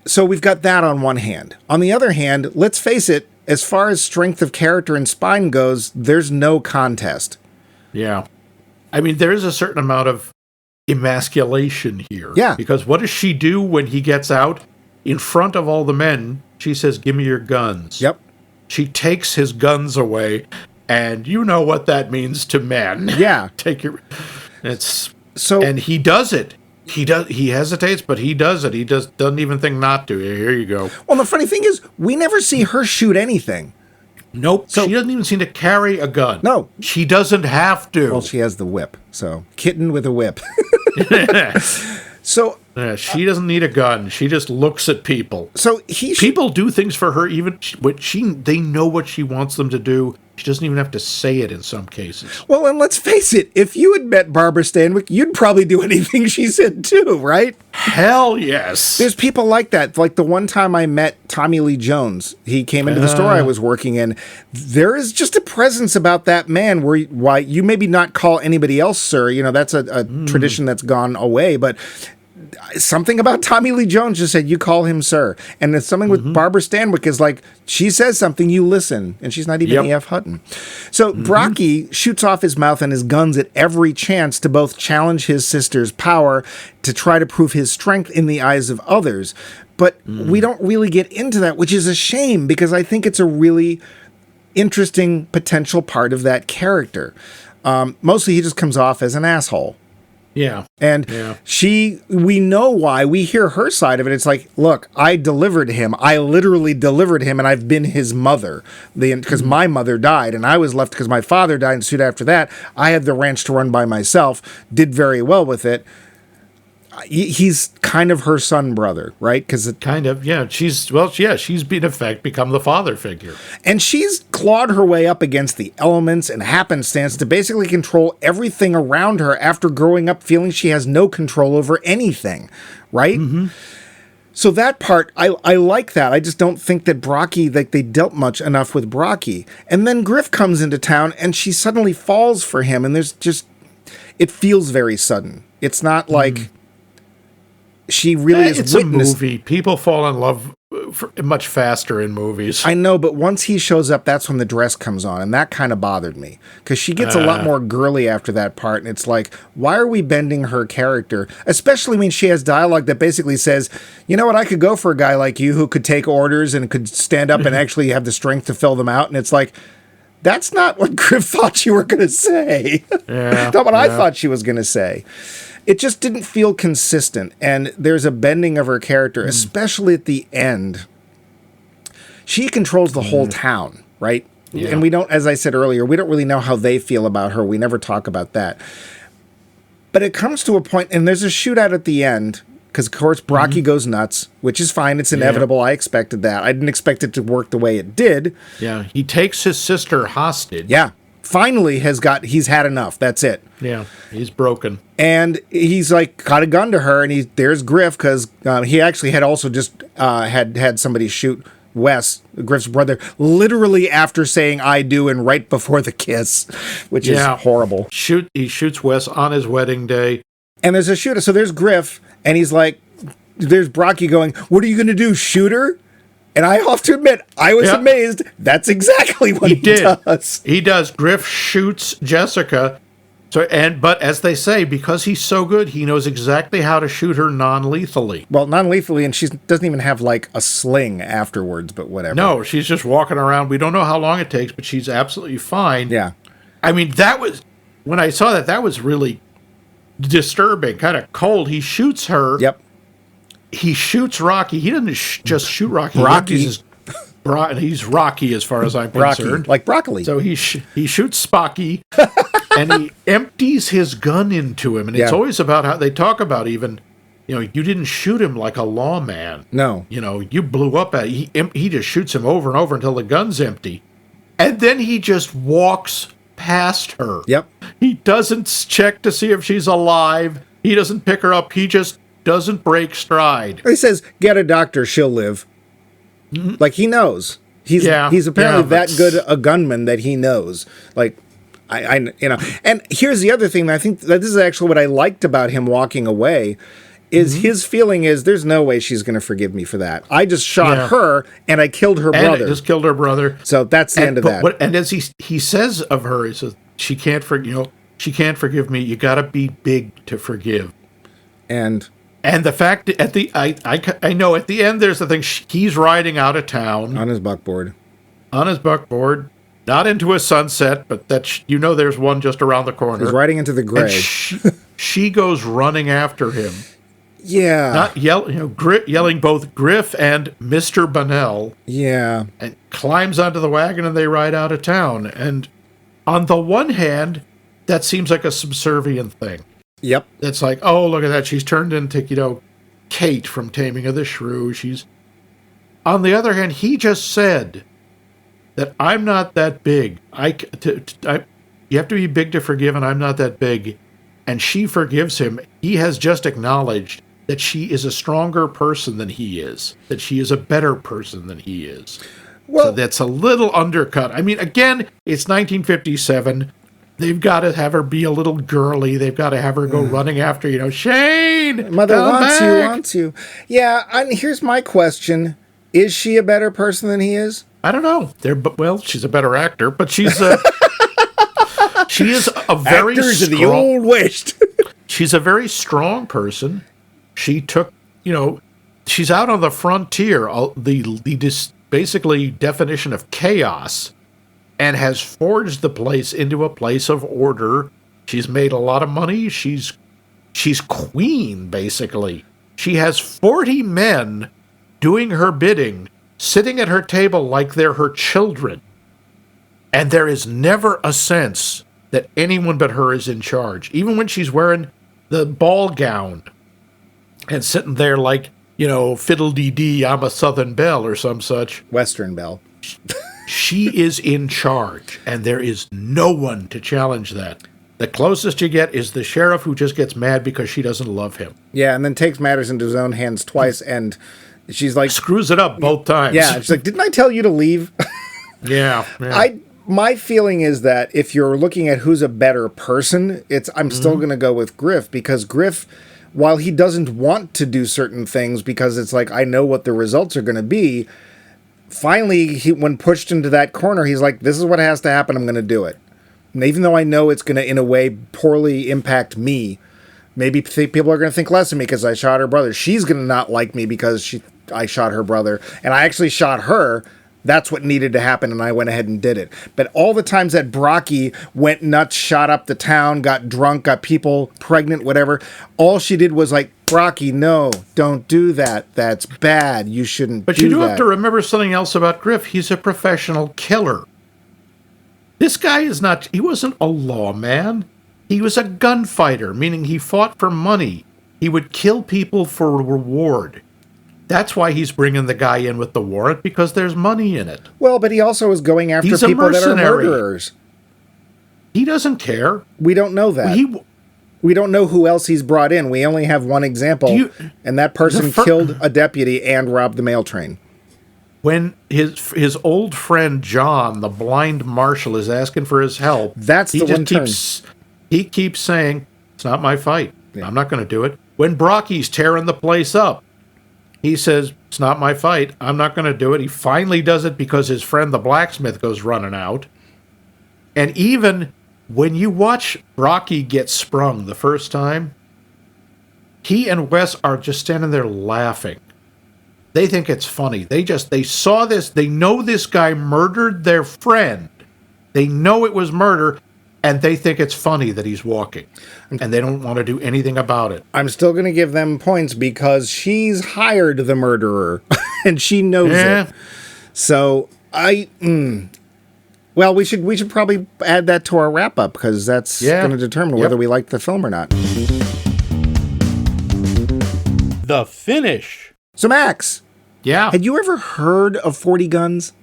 So we've got that on one hand. On the other hand, let's face it, as far as strength of character and spine goes, there's no contest. Yeah. I mean, there is a certain amount of emasculation here. Yeah. Because what does she do when he gets out? In front of all the men, she says, give me your guns. Yep. She takes his guns away, and you know what that means to men. Yeah. And he does it. He does. He hesitates, but he does it. He just doesn't even think not to. Here you go. Well, the funny thing is, we never see her shoot anything. Nope. So, she doesn't even seem to carry a gun. No. She doesn't have to. Well, she has the whip. So, kitten with a whip. So she doesn't need a gun. She just looks at people. So people do things for her, even what they know what she wants them to do. She doesn't even have to say it in some cases. Well, and let's face it, if you had met Barbara Stanwyck, you'd probably do anything she said too, right? Hell yes. There's people like that. Like the one time I met Tommy Lee Jones, he came into the store I was working in. There is just a presence about that man why you maybe not call anybody else sir. You know, that's a tradition that's gone away, but something about Tommy Lee Jones just said, you call him sir. And it's something with Barbara Stanwyck is like, she says something, you listen. And she's not even E.F. Hutton. So Brocky shoots off his mouth and his guns at every chance to both challenge his sister's power, to try to prove his strength in the eyes of others. But we don't really get into that, which is a shame, because I think it's a really interesting potential part of that character. Mostly he just comes off as an asshole. Yeah. And we know why. We hear her side of it. It's like, look, I delivered him. I literally delivered him, and I've been his mother. Because my mother died, and I was left because my father died, and soon after that, I had the ranch to run by myself, did very well with it. He's kind of her son brother, right? Because kind of, yeah. She's in effect become the father figure, and she's clawed her way up against the elements and happenstance to basically control everything around her after growing up feeling she has no control over anything, right? So that part, I like that. I just don't think that Brocky, like they dealt much enough with Brocky. And then Griff comes into town, and she suddenly falls for him, and it feels very sudden. It's not like she really is witnessed. It's a movie. People fall in love much faster in movies. I know, but once he shows up, that's when the dress comes on, and that kind of bothered me. Because she gets a lot more girly after that part, and it's like, why are we bending her character? Especially when she has dialogue that basically says, you know what, I could go for a guy like you who could take orders and could stand up and actually have the strength to fill them out, and it's like, that's not what Griff thought you were going to say. Not what I thought she was going to say. It just didn't feel consistent, and there's a bending of her character, especially at the end. She controls the whole town, right? Yeah. And we don't, as I said earlier, we don't really know how they feel about her. We never talk about that. But it comes to a point, and there's a shootout at the end, because, of course, Brocky goes nuts, which is fine. It's inevitable. I expected that. I didn't expect it to work the way it did. Yeah, he takes his sister hostage. Yeah. Finally he's had enough. That's it. Yeah, he's broken. And he's like got a gun to her, and there's Griff, because he actually had also just had somebody shoot Wes, Griff's brother, literally after saying I do and right before the kiss, which is horrible. He shoots Wes on his wedding day. And there's a shooter. So there's Griff, and he's like, there's Brocky going, what are you going to do, shoot her? And I have to admit, I was amazed. That's exactly what he does. He does. Griff shoots Jessica. But as they say, because he's so good, he knows exactly how to shoot her non-lethally. Well, non-lethally, and she doesn't even have like a sling afterwards, but whatever. No, she's just walking around. We don't know how long it takes, but she's absolutely fine. Yeah. I mean, when I saw that was really disturbing, kind of cold. He shoots her. Yep. He shoots Rocky. He doesn't just shoot Rocky. He's Rocky as far as I'm concerned. Like broccoli. So he shoots Spocky, and he empties his gun into him. And it's always about how they talk about even, you didn't shoot him like a lawman. No. You blew up at it. He just shoots him over and over until the gun's empty. And then he just walks past her. Yep. He doesn't check to see if she's alive. He doesn't pick her up. He just doesn't break stride. He says, get a doctor, she'll live. Like, he knows. He's apparently that good a gunman that he knows. Like, and here's the other thing that I think that this is actually what I liked about him walking away, is his feeling is there's no way she's going to forgive me for that. I just shot her, and I killed her brother. Just killed her brother. So that's the end of that. And as he says of her, he says, she can't forgive me. You got to be big to forgive. And the fact that I know at the end there's the thing, he's riding out of town on his buckboard, not into a sunset, but there's one just around the corner. He's riding into the gray. She goes running after him. Yeah. Not yelling both Griff and Mr. Bunnell. Yeah. And climbs onto the wagon and they ride out of town. And on the one hand, that seems like a subservient thing. Yep. It's like, oh, look at that. She's turned into, Kate from Taming of the Shrew. On the other hand, he just said that I'm not that big. You have to be big to forgive, and I'm not that big. And she forgives him. He has just acknowledged that she is a stronger person than he is, that she is a better person than he is. Well, so that's a little undercut. I mean, again, it's 1957. They've got to have her be a little girly. They've got to have her go running after, Shane! Mother wants you. Yeah, here's my question. Is she a better person than he is? I don't know. Well, she's a better actor, but she is a very Actors strong... of the old west. She's a very strong person. She took, she's out on the frontier, the basically definition of chaos, and has forged the place into a place of order. She's made a lot of money. She's queen, basically. She has 40 men doing her bidding, sitting at her table like they're her children. And there is never a sense that anyone but her is in charge. Even when she's wearing the ball gown and sitting there like, fiddle-dee-dee, I'm a Southern belle or some such. Western belle. She is in charge, and there is no one to challenge that. The closest you get is the sheriff who just gets mad because she doesn't love him. Yeah, and then takes matters into his own hands twice, and she's like... Screws it up both times. Yeah, she's like, didn't I tell you to leave? Yeah. My feeling is that if you're looking at who's a better person, I'm still going to go with Griff, because Griff, while he doesn't want to do certain things because it's like, I know what the results are going to be, finally, when pushed into that corner, he's like, this is what has to happen, I'm going to do it. And even though I know it's going to, in a way, poorly impact me, maybe people are going to think less of me because I shot her brother. She's going to not like me because I shot her brother, and I actually shot her. That's what needed to happen, and I went ahead and did it. But all the times that Brocky went nuts, shot up the town, got drunk, got people pregnant, whatever, all she did was like, Brocky, no, don't do that. That's bad. You shouldn't do that. But you do have to remember something else about Griff. He's a professional killer. This guy he wasn't a lawman. He was a gunfighter, meaning he fought for money. He would kill people for reward. That's why he's bringing the guy in with the warrant, because there's money in it. Well, but he also is going after people that are murderers. He doesn't care. We don't know that. We don't know who else he's brought in. We only have one example, and that person killed a deputy and robbed the mail train. When his old friend John, the blind marshal, is asking for his help, he keeps saying, it's not my fight. Yeah. I'm not going to do it. When Brocky's tearing the place up, he says, it's not my fight. I'm not going to do it. He finally does it because his friend the blacksmith goes running out. And even when you watch Brocky get sprung the first time, he and Wes are just standing there laughing. They think it's funny. They saw this. They know this guy murdered their friend. They know it was murder, and they think it's funny that he's walking. And they don't want to do anything about it. I'm still going to give them points because she's hired the murderer, and she knows it. So, well, we should probably add that to our wrap-up, because that's going to determine whether we like the film or not. The finish. So, Max. Yeah. Had you ever heard of 40 Guns?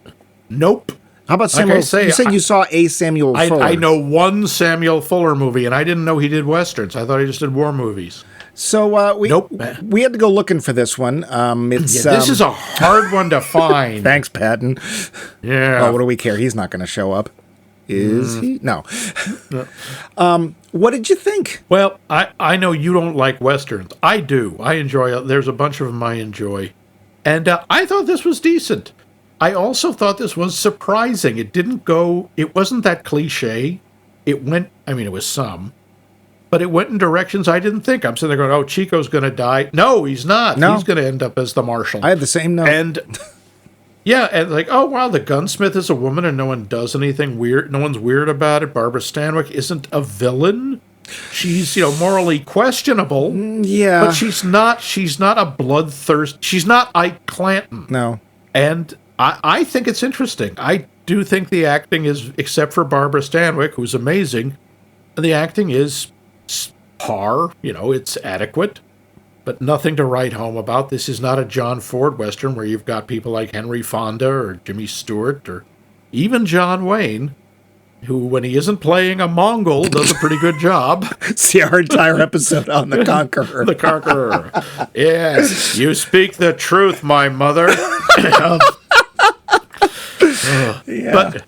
Nope. How about Samuel? You said you saw a Samuel Fuller. I know one Samuel Fuller movie, and I didn't know he did westerns. I thought he just did war movies. So we had to go looking for this one. This is a hard one to find. Thanks, Patton. Yeah. Oh, what do we care? He's not going to show up. Is he? No. What did you think? Well, I know you don't like westerns. I do. I enjoy it. There's a bunch of them I enjoy. And I thought this was decent. I also thought this was surprising. It wasn't that cliche. It was some, but it went in directions I didn't think. I'm sitting there going, oh, Chico's going to die. No, he's not. No. He's going to end up as the marshal. I had the same note. And and like, oh, wow, the gunsmith is a woman and no one does anything weird. No one's weird about it. Barbara Stanwyck isn't a villain. She's, morally questionable. Yeah. But she's not a bloodthirst. She's not Ike Clanton. No. And I think it's interesting. I do think the acting is, except for Barbara Stanwyck, who's amazing, the acting is par. It's adequate, but nothing to write home about. This is not a John Ford Western where you've got people like Henry Fonda or Jimmy Stewart or even John Wayne, who, when he isn't playing a Mongol, does a pretty good job. See our entire episode on The Conqueror. The Conqueror. Yes, you speak the truth, my mother. Yeah. But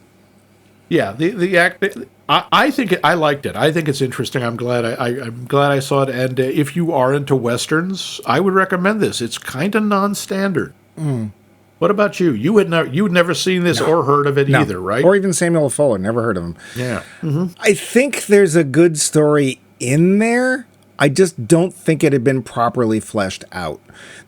yeah, the act. I think I liked it. I think it's interesting. I'm glad I saw it. And if you are into westerns, I would recommend this. It's kind of non-standard. What about you? You'd never seen this or heard of it either, right? Or even Samuel Fuller. Never heard of him. Yeah. I think there's a good story in there. I just don't think it had been properly fleshed out.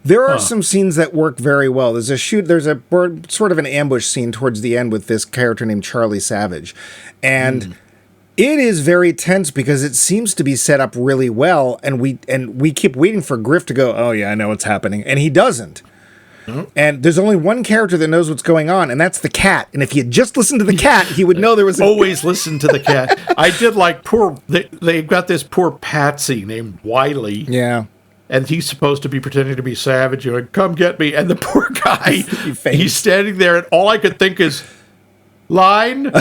There are some scenes that work very well. There's a sort of an ambush scene towards the end with this character named Charlie Savage. And it is very tense because it seems to be set up really well, and we keep waiting for Griff to go, "Oh yeah, I know what's happening." And he doesn't. And there's only one character that knows what's going on, and that's the cat. And if he had just listened to the cat, he would know there was always listen to the cat. I did like they've got this poor Patsy named Wiley. Yeah. And he's supposed to be pretending to be Savage, come get me. And the poor guy, he's standing there, and all I could think is, line?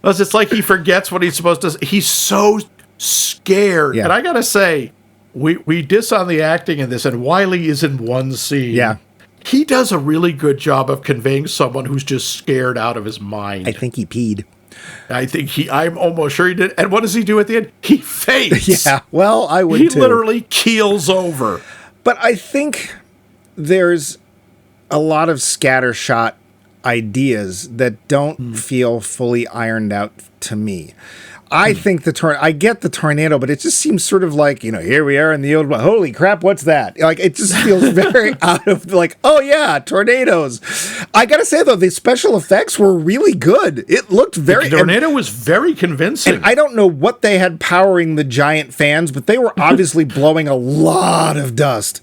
Because it's like he forgets what he's supposed to. He's so scared. Yeah. And I got to say, we diss on the acting in this, and Wiley is in one scene. Yeah. He does a really good job of conveying someone who's just scared out of his mind. I think he peed. I'm almost sure he did. And what does he do at the end? He faints. Yeah, well, I would too. He literally keels over. But I think there's a lot of scattershot ideas that don't feel fully ironed out to me. I think I get the tornado, but it just seems sort of like, here we are in the old, holy crap, what's that? Like, it just feels very out of, like, oh yeah, tornadoes. I gotta say, though, the special effects were really good. It looked very... The tornado was very convincing. And I don't know what they had powering the giant fans, but they were obviously blowing a lot of dust.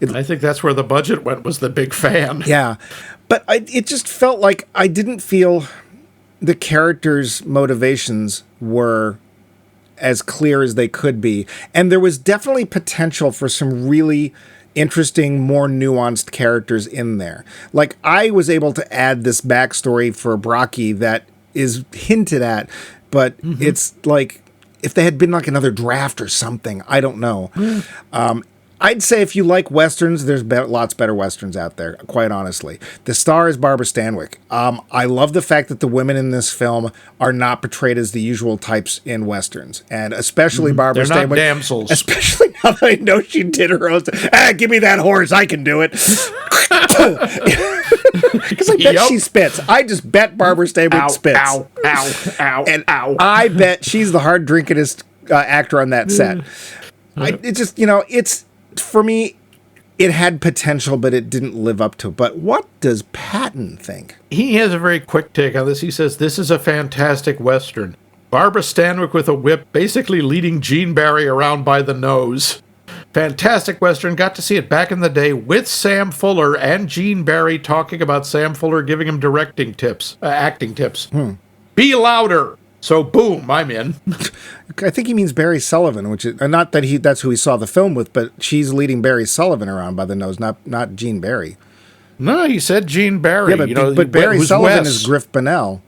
I think that's where the budget went, was the big fan. Yeah. But it just felt like I didn't feel the characters' motivations were as clear as they could be. And there was definitely potential for some really interesting, more nuanced characters in there. Like, I was able to add this backstory for Brocky that is hinted at, but it's like, if they had been like another draft or something, I don't know. I'd say if you like Westerns, there's lots better Westerns out there, quite honestly. The star is Barbara Stanwyck. I love the fact that the women in this film are not portrayed as the usual types in Westerns. And especially Barbara Stanwyck. They're not damsels. Especially now that I know she did her own... give me that horse, I can do it. Because I bet she spits. I just bet Barbara Stanwyck spits. Ow, and ow. I bet she's the hard-drinkingest actor on that set. It just, it's... For me, it had potential, but it didn't live up to it. But what does Patton think? He has a very quick take on this. He says, this is a fantastic Western. Barbara Stanwyck with a whip, basically leading Gene Barry around by the nose. Fantastic Western. Got to see it back in the day with Sam Fuller and Gene Barry talking about Sam Fuller giving him acting tips. Be louder. So, boom, I'm in. I think he means Barry Sullivan, which is not that that's who he saw the film with, but she's leading Barry Sullivan around by the nose, not Gene Barry. No, he said Gene Barry. Yeah, but Barry Sullivan is Griff Bonnell.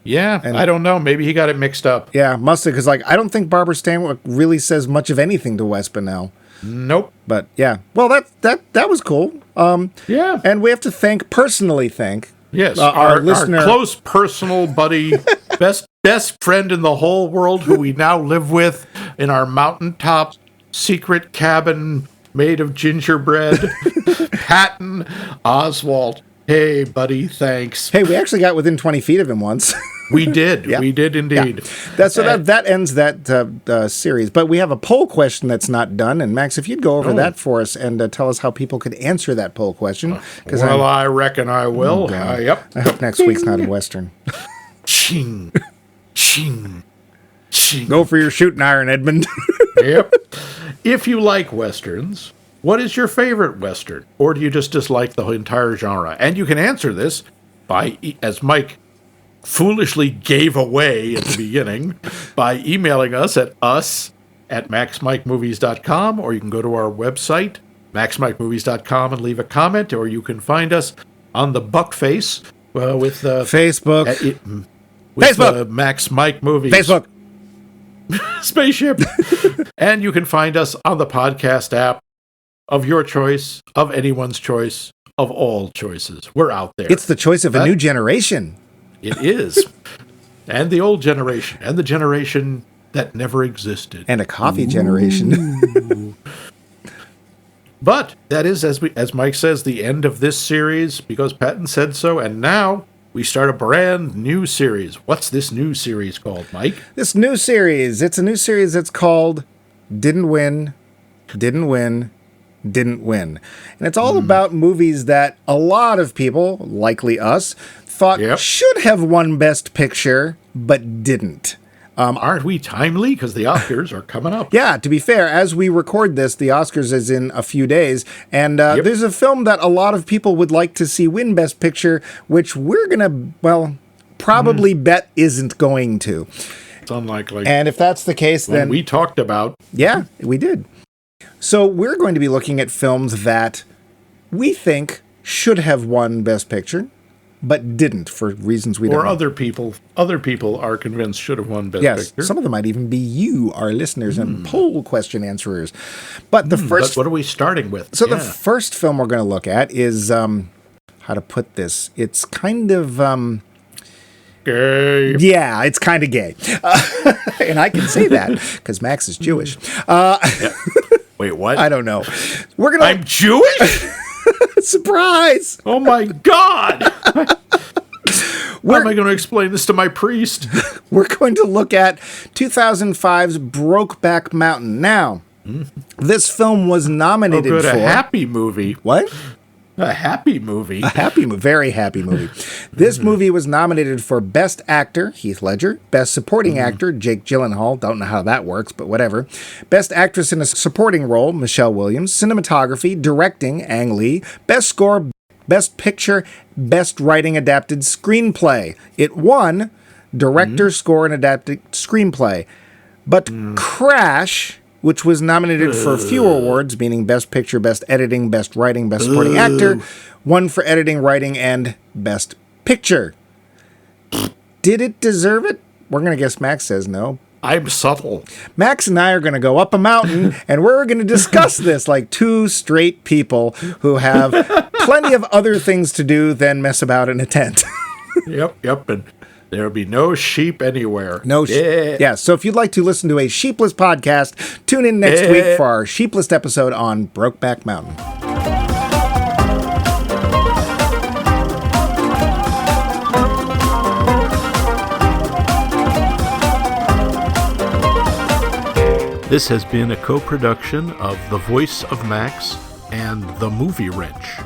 Yeah, and I don't know. Maybe he got it mixed up. Yeah, must have, because I don't think Barbara Stanwyck really says much of anything to Wes Bonnell. Nope. But yeah, well, that was cool. Yeah, and we have to personally thank. Yes, our listener, our close personal buddy, best friend in the whole world, who we now live with in our mountaintop secret cabin made of gingerbread, Patton Oswalt. Hey, buddy, thanks. Hey, we actually got within 20 feet of him once. We did. Yeah. We did indeed. Yeah. That ends that series. But we have a poll question that's not done. And Max, if you'd go over that for us and tell us how people could answer that poll question. Well, I reckon I will. Yep. I hope next week's not a Western. Ching. Ching. Go for your shooting iron, Edmund. Yep. If you like Westerns, what is your favorite Western? Or do you just dislike the entire genre? And you can answer this by, as Mike foolishly gave away at the beginning, by emailing us at maxmikemovies.com, or you can go to our website, maxmikemovies.com, and leave a comment, or you can find us on the Buckface with Facebook. Facebook. Max Mike Movies. Facebook. Spaceship. And you can find us on the podcast app of your choice, of anyone's choice, of all choices. We're out there. It's the choice of a new generation. It is. And the old generation. And the generation that never existed. And a coffee generation. But that is, as Mike says, the end of this series, because Patton said so. And now we start a brand new series. What's this new series called, Mike? This new series, it's a new series that's called Didn't Win, Didn't Win, Didn't Win. And it's all about movies that a lot of people, likely us, thought should have won Best Picture, but didn't. Aren't we timely? Because the Oscars are coming up. Yeah, to be fair, as we record this, the Oscars is in a few days, and there's a film that a lot of people would like to see win Best Picture, which we're going to, probably bet isn't going to. It's unlikely. And if that's the case, then... we talked about... Yeah, we did. So we're going to be looking at films that we think should have won Best Picture, but didn't for reasons we don't know. Or other people are convinced should have won Best Picture. Yes, some of them might even be you, our listeners, and poll question answerers. But the first... But what are we starting with? So the first film we're going to look at is, how to put this? It's kind of... gay. Yeah, it's kind of gay. And I can say that, because Max is Jewish. Wait, what? I don't know. I'm Jewish? Surprise! Oh my God! How am I going to explain this to my priest? We're going to look at 2005's Brokeback Mountain. Now, this film was nominated for... a happy movie. What? A happy movie. A happy movie. Very happy movie. This movie was nominated for Best Actor, Heath Ledger. Best Supporting Actor, Jake Gyllenhaal. Don't know how that works, but whatever. Best Actress in a Supporting Role, Michelle Williams. Cinematography, Directing, Ang Lee. Best Score, Best Picture, Best Writing Adapted Screenplay. It won Director, Score, and Adapted Screenplay. But Crash, which was nominated for a few awards, meaning Best Picture, Best Editing, Best Writing, Best Supporting Actor, won for Editing, Writing, and Best Picture. Did it deserve it? We're going to guess Max says no. I'm subtle. Max and I are going to go up a mountain, and we're going to discuss this like two straight people who have plenty of other things to do than mess about in a tent. Yep, and there'll be no sheep anywhere. No sheep. Yeah, so if you'd like to listen to a sheepless podcast, tune in next week for our sheepless episode on Brokeback Mountain. This has been a co-production of The Voice of Max and The Movie Wrench.